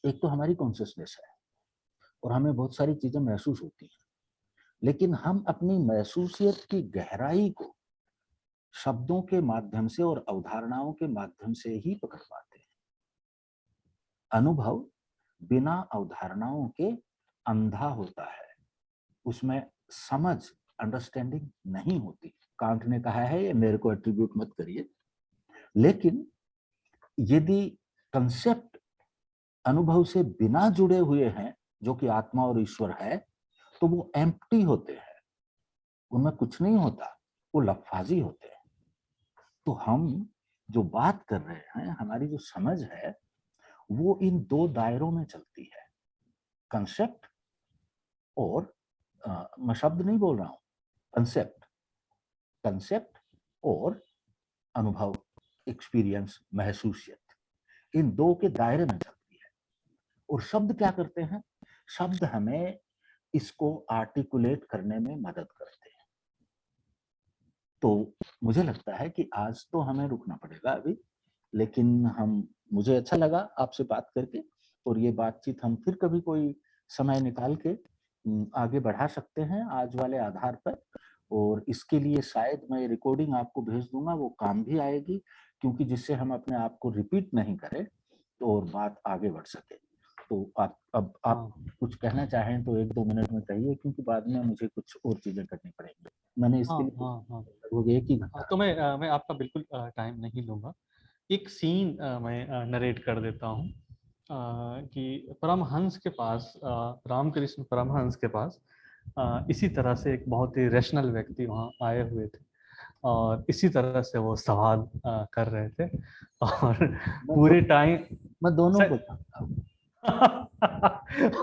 Speaker 2: एक तो हमारी कॉन्शियसनेस है और हमें बहुत सारी चीजें महसूस होती हैं, लेकिन हम अपनी महसूसियत की गहराई को शब्दों के माध्यम से और अवधारणाओं के माध्यम से ही पकड़ पाते हैं। अनुभव बिना अवधारणाओं के अंधा होता है, उसमें समझ, अंडरस्टैंडिंग नहीं होती। कांट ने कहा है, ये मेरे को एट्रीब्यूट मत करिए, लेकिन यदि कंसेप्ट अनुभव से बिना जुड़े हुए हैं, जो कि आत्मा और ईश्वर है, तो वो एम्प्टी होते हैं, उनमें कुछ नहीं होता, वो लफाजी होते हैं। तो हम जो बात कर रहे हैं, हमारी जो समझ है वो इन दो दायरों में चलती है, कंसेप्ट और मैं शब्द नहीं बोल रहा हूं, कंसेप्ट, कंसेप्ट और अनुभव, एक्सपीरियंस, महसूसियत, इन दो के दायरे में चलती है। और शब्द क्या करते हैं? शब्द हमें इसको आर्टिकुलेट करने में मदद करते हैं। तो मुझे लगता है कि आज तो हमें रुकना पड़ेगा अभी, लेकिन मुझे अच्छा लगा आपसे बात करके, और ये बातचीत हम फिर कभी कोई समय निकाल के आगे बढ़ा सकते हैं आज वाले आधार पर। और इसके लिए शायद मैं रिकॉर्डिंग आपको भेज दूंगा, वो काम भी आएगी, क्योंकि जिससे हम अपने आप को रिपीट नहीं करें तो और बात आगे बढ़ सके। तो अब आप कुछ कहना चाहें तो 1-2 मिनट में कहिए, क्योंकि बाद में मुझे कुछ और चीजें करनी पड़ेंगी। मैंने इसके लिए लगभग 1 ही घंटा।
Speaker 1: तो मैं आपका बिल्कुल टाइम नहीं लूंगा। एक सीन मैं नरेट कर देता हूँ कि परमहंस के पास, रामकृष्ण परमहंस के पास इसी तरह से एक बहुत ही रैशनल व्यक्ति वहाँ आए हुए थे और इसी तरह से वो सवाल कर रहे थे और पूरे टाइम
Speaker 2: मैं दोनों को जानता हूँ।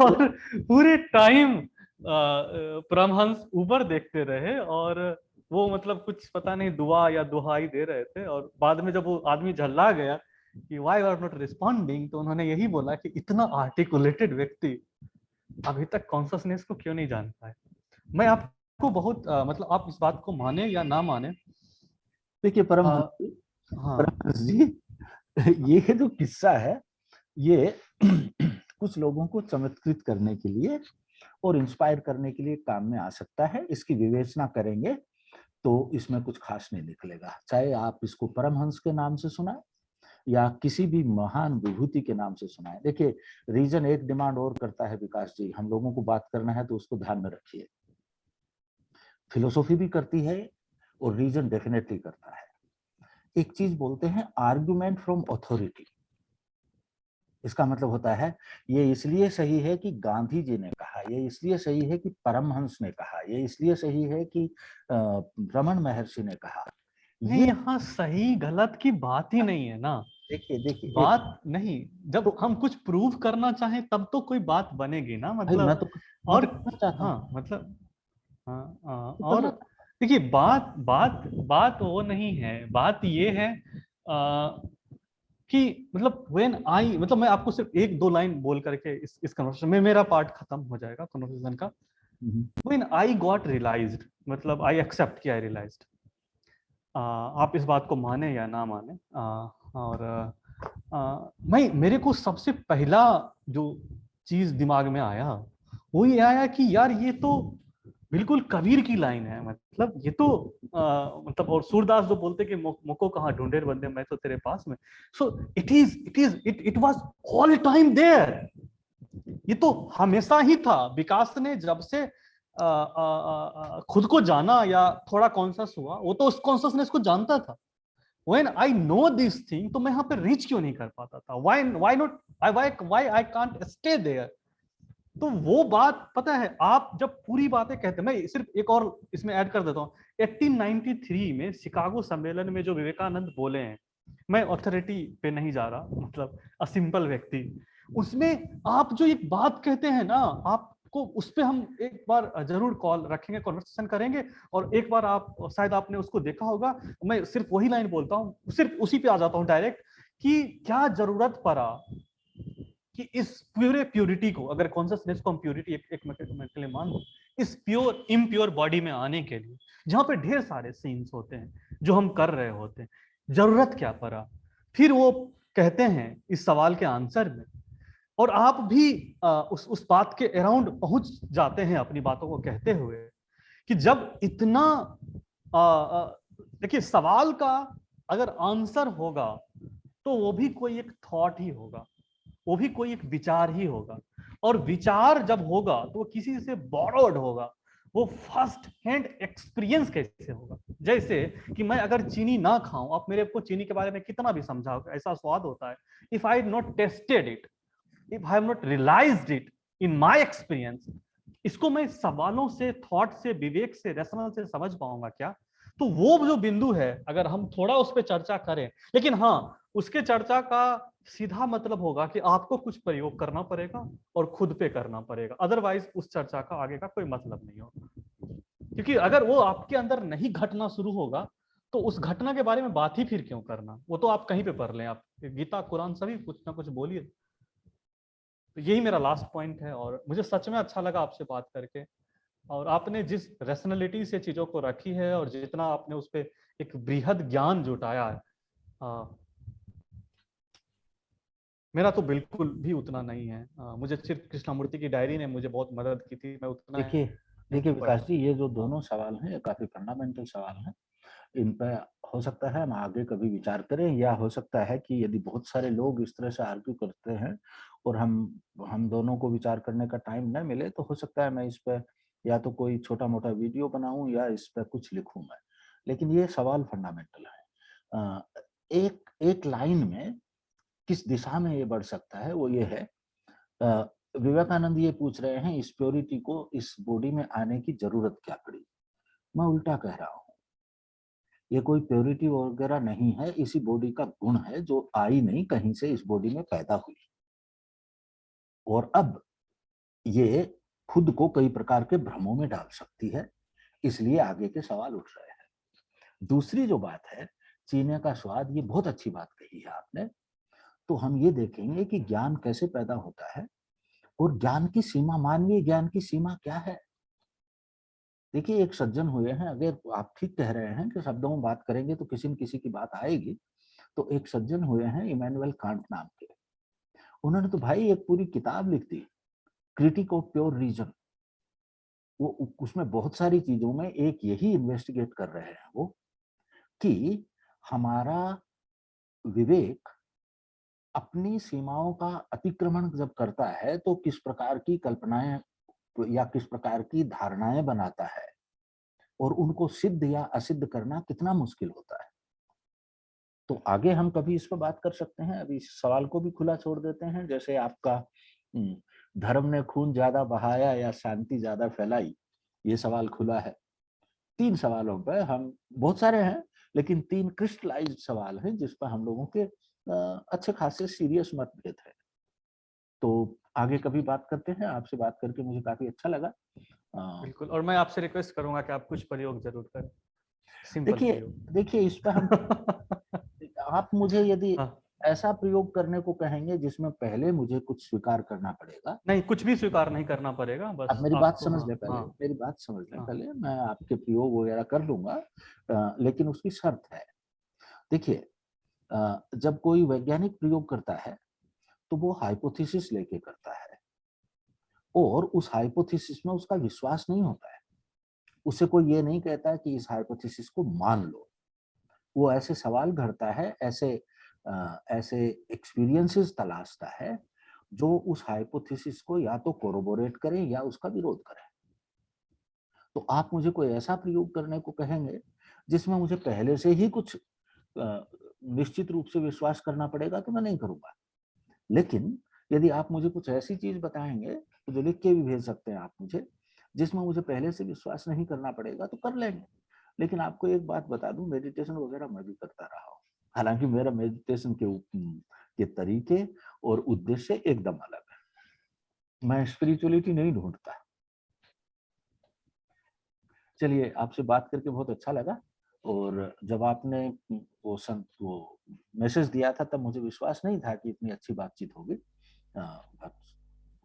Speaker 1: और पूरे टाइम परमहंस ऊपर देखते रहे और वो मतलब कुछ पता नहीं दुआ या दुहाई दे रहे थे। और बाद में जब वो आदमी झल्ला गया कि व्हाई आर नॉट रिस्पॉन्डिंग, तो उन्होंने यही बोला कि इतना आर्टिकुलेटेड व्यक्ति अभी तक कॉन्शसनेस को क्यों नहीं जान पाए। मैं आपको बहुत मतलब आप इस बात को माने या ना माने,
Speaker 2: देखिए परमहंस जी, ये जो किस्सा है ये कुछ लोगों को चमत्कृत करने के लिए और इंस्पायर करने के लिए काम में आ सकता है। इसकी विवेचना करेंगे तो इसमें कुछ खास नहीं निकलेगा, चाहे आप इसको परमहंस के नाम से सुनाए या किसी भी महान विभूति के नाम से सुनाए। देखिए, रीजन एक डिमांड और करता है विकास जी, हम लोगों को बात करना है तो उसको ध्यान में रखिए। फिलोसॉफी भी करती है और रीजन डेफिनेटली करता है। एक चीज बोलते हैं आर्गुमेंट फ्रॉम ऑथोरिटी। इसका मतलब होता है ये इसलिए सही है कि गांधी जी ने कहा, ये इसलिए सही है कि परमहंस ने कहा, ये इसलिए सही है कि रमन महर्षि ने कहा।
Speaker 1: नहीं, यहाँ सही गलत की बात ही नहीं है ना।
Speaker 2: देखिए
Speaker 1: बात नहीं, जब हम कुछ प्रूव करना चाहें तब तो कोई बात बनेगी ना, मतलब।
Speaker 2: मैं
Speaker 1: और
Speaker 2: करना चाहता हूँ।
Speaker 1: हाँ मतलब, और
Speaker 2: करना
Speaker 1: देखिए बात बात बात वो नहीं है, बात ये है कि मतलब व्हेन आई, मतलब मैं आपको सिर्फ 1-2 लाइन बोल करके इस कन्वर्सेशन में मेरा पार्ट खत्म हो जाएगा कन्वर्सेशन का। व्हेन आई गॉट रियलाइज्ड, मतलब आई एक्सेप्ट कि आई रियलाइज्ड, आप इस बात को माने या ना माने, और मेरे को सबसे पहला जो चीज दिमाग में आया वो ये आया कि यार ये तो बिल्कुल कबीर की लाइन है। मतलब ये तो मतलब, और सूरदास जो बोलते कि मुको कहाँ ढूंढे बंदे, मैं तो तेरे पास में। So it was all time there. ये तो हमेशा ही था। विकास ने जब से खुद को जाना या थोड़ा कॉन्शियस हुआ, वो तो उस कॉन्शियसनेस को जानता था। When I know this thing, तो मैं यहाँ पे रीच क्यों नहीं कर पाता था? Why not? Why I can't stay there? तो वो बात पता है, आप जब पूरी बातें कहते हैं, मैं सिर्फ एक और इसमें ऐड कर देता हूँ। 1893 में शिकागो सम्मेलन में जो विवेकानंद बोले हैं, मैं ऑथोरिटी पे नहीं जा रहा, मतलब अ सिंपल व्यक्ति, उसमें आप जो एक बात कहते हैं ना, आपको उस पे हम एक बार जरूर कॉल रखेंगे, कॉन्वर्सेशन करेंगे। और एक बार आप शायद आपने उसको देखा होगा, मैं सिर्फ वही लाइन बोलता हूँ, सिर्फ उसी पे आ जाता हूँ डायरेक्ट, कि क्या जरूरत पड़ा कि इस प्योर प्योरिटी को, अगर कॉन्शियसनेस को हम प्योरिटी एक मिनट के लिए मान लो, इस प्योर इम्प्योर बॉडी में आने के लिए, जहां पे ढेर सारे सीन्स होते हैं जो हम कर रहे होते हैं, जरूरत क्या पड़ा? फिर वो कहते हैं इस सवाल के आंसर में, और आप भी उस बात के अराउंड पहुंच जाते हैं अपनी बातों को कहते हुए, कि जब इतना देखिए, सवाल का अगर आंसर होगा तो वो भी कोई एक थॉट ही होगा, वो भी कोई एक विचार ही होगा। और विचार जब होगा तो वो किसी से बोरोड होगा, वो फर्स्ट हैंड एक्सपीरियंस कैसे होगा? जैसे कि मैं अगर चीनी ना खाऊं, आप मेरे को चीनी के बारे में कितना भी समझाओ ऐसा स्वाद होता है, if I not tested it, if I have not realised it in my experience, इसको मैं सवालों से, थॉट से, विवेक से, रैशनल से समझ पाऊंगा क्या? तो वो जो बिंदु है, अगर हम थोड़ा उस पर चर्चा करें, लेकिन हाँ, उसके चर्चा का सीधा मतलब होगा कि आपको कुछ प्रयोग करना पड़ेगा और खुद पे करना पड़ेगा, अदरवाइज उस चर्चा का आगे का कोई मतलब नहीं होगा। क्योंकि अगर वो आपके अंदर नहीं घटना शुरू होगा तो उस घटना के बारे में बात ही फिर क्यों करना? वो तो आप कहीं पे पढ़ लें, आप गीता कुरान सभी कुछ ना कुछ बोलिए। तो यही मेरा लास्ट पॉइंट है, और मुझे सच में अच्छा लगा आपसे बात करके, और आपने जिस रैशनैलिटी से चीजों को रखी है और जितना आपने उस पर एक बृहद ज्ञान जुटाया है, मेरा तो बिल्कुल भी उतना नहीं है। मुझे सिर्फ कृष्णमूर्ति की डायरी ने मुझे बहुत मदद की थी, मैं उतना
Speaker 2: देखिए देखिए
Speaker 1: नहीं पढ़ा।
Speaker 2: विकास जी, ये जो दोनों सवाल हैं ये काफी फंडामेंटल सवाल हैं। इन पे हो सकता है हम आगे कभी विचार करें, या हो सकता है कि यदि बहुत सारे लोग इस तरह से आर्ग्यू करते हैं और हम दोनों को विचार करने का टाइम न मिले, तो हो सकता है मैं इस पे या तो कोई छोटा मोटा वीडियो बनाऊं या इस पे कुछ लिखूं मैं। लेकिन ये सवाल फंडामेंटल है। एक एक लाइन में किस दिशा में ये बढ़ सकता है वो ये है, विवेकानंद ये पूछ रहे हैं इस प्योरिटी को इस बॉडी में आने की जरूरत क्या पड़ी। मैं उल्टा कह रहा हूँ, ये कोई प्योरिटी वगैरह नहीं है, इसी बॉडी का गुण है जो आई नहीं, कहीं से इस बॉडी में पैदा हुई और अब ये खुद को कई प्रकार के भ्रमों में डाल सकती है, इसलिए आगे के सवाल उठ रहे हैं। दूसरी जो बात है, चीने का स्वाद, ये बहुत अच्छी बात कही है आपने। तो हम ये देखेंगे कि ज्ञान कैसे पैदा होता है और ज्ञान की सीमा, मानवीय ज्ञान की सीमा क्या है। देखिए एक सज्जन हुए हैं, अगर आप ठीक कह रहे हैं कि शब्दों में बात करेंगे तो किसी न किसी की बात आएगी, तो एक सज्जन हुए हैं इमैनुअल कांट नाम के, उन्होंने तो भाई एक पूरी किताब लिख दी, क्रिटिक ऑफ प्योर रीजन। वो उसमें बहुत सारी चीजों में एक यही इन्वेस्टिगेट कर रहे हैं वो, कि हमारा विवेक अपनी सीमाओं का अतिक्रमण जब करता है तो किस प्रकार की कल्पनाएं या किस प्रकार की धारणाएं बनाता है और उनको सिद्ध या असिद्ध करना कितना मुश्किल होता है। तो आगे हम कभी इस पर बात कर सकते हैं, अभी इस सवाल को भी खुला छोड़ देते हैं। जैसे आपका धर्म ने खून ज्यादा बहाया या शांति ज्यादा फैलाई, ये सवाल खुला है। 3 सवालों पर हम, बहुत सारे हैं लेकिन 3 क्रिस्टलाइज्ड सवाल हैं जिस पर हम लोगों के अच्छे खासे सीरियस मतभेद है। तो आगे कभी बात करते हैं, आपसे बात करके मुझे काफी अच्छा लगा।
Speaker 1: बिल्कुल, और मैं आपसे रिक्वेस्ट करूंगा कि आप कुछ प्रयोग जरूर करें, सिंपल
Speaker 2: देखिए
Speaker 1: प्रयोग।
Speaker 2: देखिए इस पर हम आप मुझे यदि
Speaker 1: हाँ,
Speaker 2: ऐसा प्रयोग करने को कहेंगे जिसमें पहले मुझे कुछ स्वीकार करना पड़ेगा।
Speaker 1: नहीं, कुछ भी स्वीकार नहीं करना पड़ेगा,
Speaker 2: अब
Speaker 1: बस
Speaker 2: मेरी बात
Speaker 1: आपको।
Speaker 2: समझ
Speaker 1: हाँ
Speaker 2: लें पहले,
Speaker 1: हाँ
Speaker 2: मेरी बात समझ लें
Speaker 1: हाँ।
Speaker 2: पहले, मैं आपके प्रयोग वगैरह कर लूंगा, लेकिन उसकी शर्त है। देखिए जब कोई वैज्ञानिक प्रयोग करता है तो वो हाइपोथेसिस लेके करता है और उस हाइपोथेसिस में उसका विश्वास नहीं होता है। उससे कोई ये नहीं कहता कि इस हाइपोथेसिस को मान लो। वो ऐसे सवाल घड़ता है, ऐसे एक्सपीरियंसेस तलाशता है जो उस हाइपोथेसिस को या तो कोरोबोरेट करें या उसका विरोध करें। तो आप मुझे कोई ऐसा प्रयोग करने को कहेंगे जिसमें मुझे पहले से ही कुछ निश्चित रूप से विश्वास करना पड़ेगा, तो मैं नहीं करूंगा। लेकिन यदि आप मुझे कुछ ऐसी चीज बताएंगे, तो जो लिख के भी भेज सकते हैं आप मुझे, जिसमें मुझे पहले से विश्वास नहीं करना पड़ेगा, तो कर लेंगे। लेकिन आपको एक बात बता दूं, मेडिटेशन वगैरह मैं भी करता रहा हूँ। हालांकि मेरा मेडिटेशन के तरीके और उद्देश्य एकदम अलग है। मैं स्पिरिचुअलिटी नहीं ढूंढता। चलिए, आपसे बात करके बहुत अच्छा लगा। और जब आपने वो मैसेज दिया था तब मुझे विश्वास नहीं था कि इतनी अच्छी बातचीत होगी। बहुत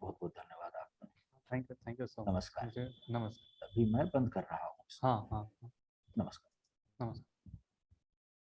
Speaker 2: बहुत धन्यवाद आपका।
Speaker 1: Thank you so much.
Speaker 2: नमस्कार।
Speaker 1: मुझे नमस्कार।
Speaker 2: अभी मैं बंद कर रहा हूँ।
Speaker 1: हाँ हाँ हाँ।
Speaker 2: नमस्कार।
Speaker 1: नमस्कार।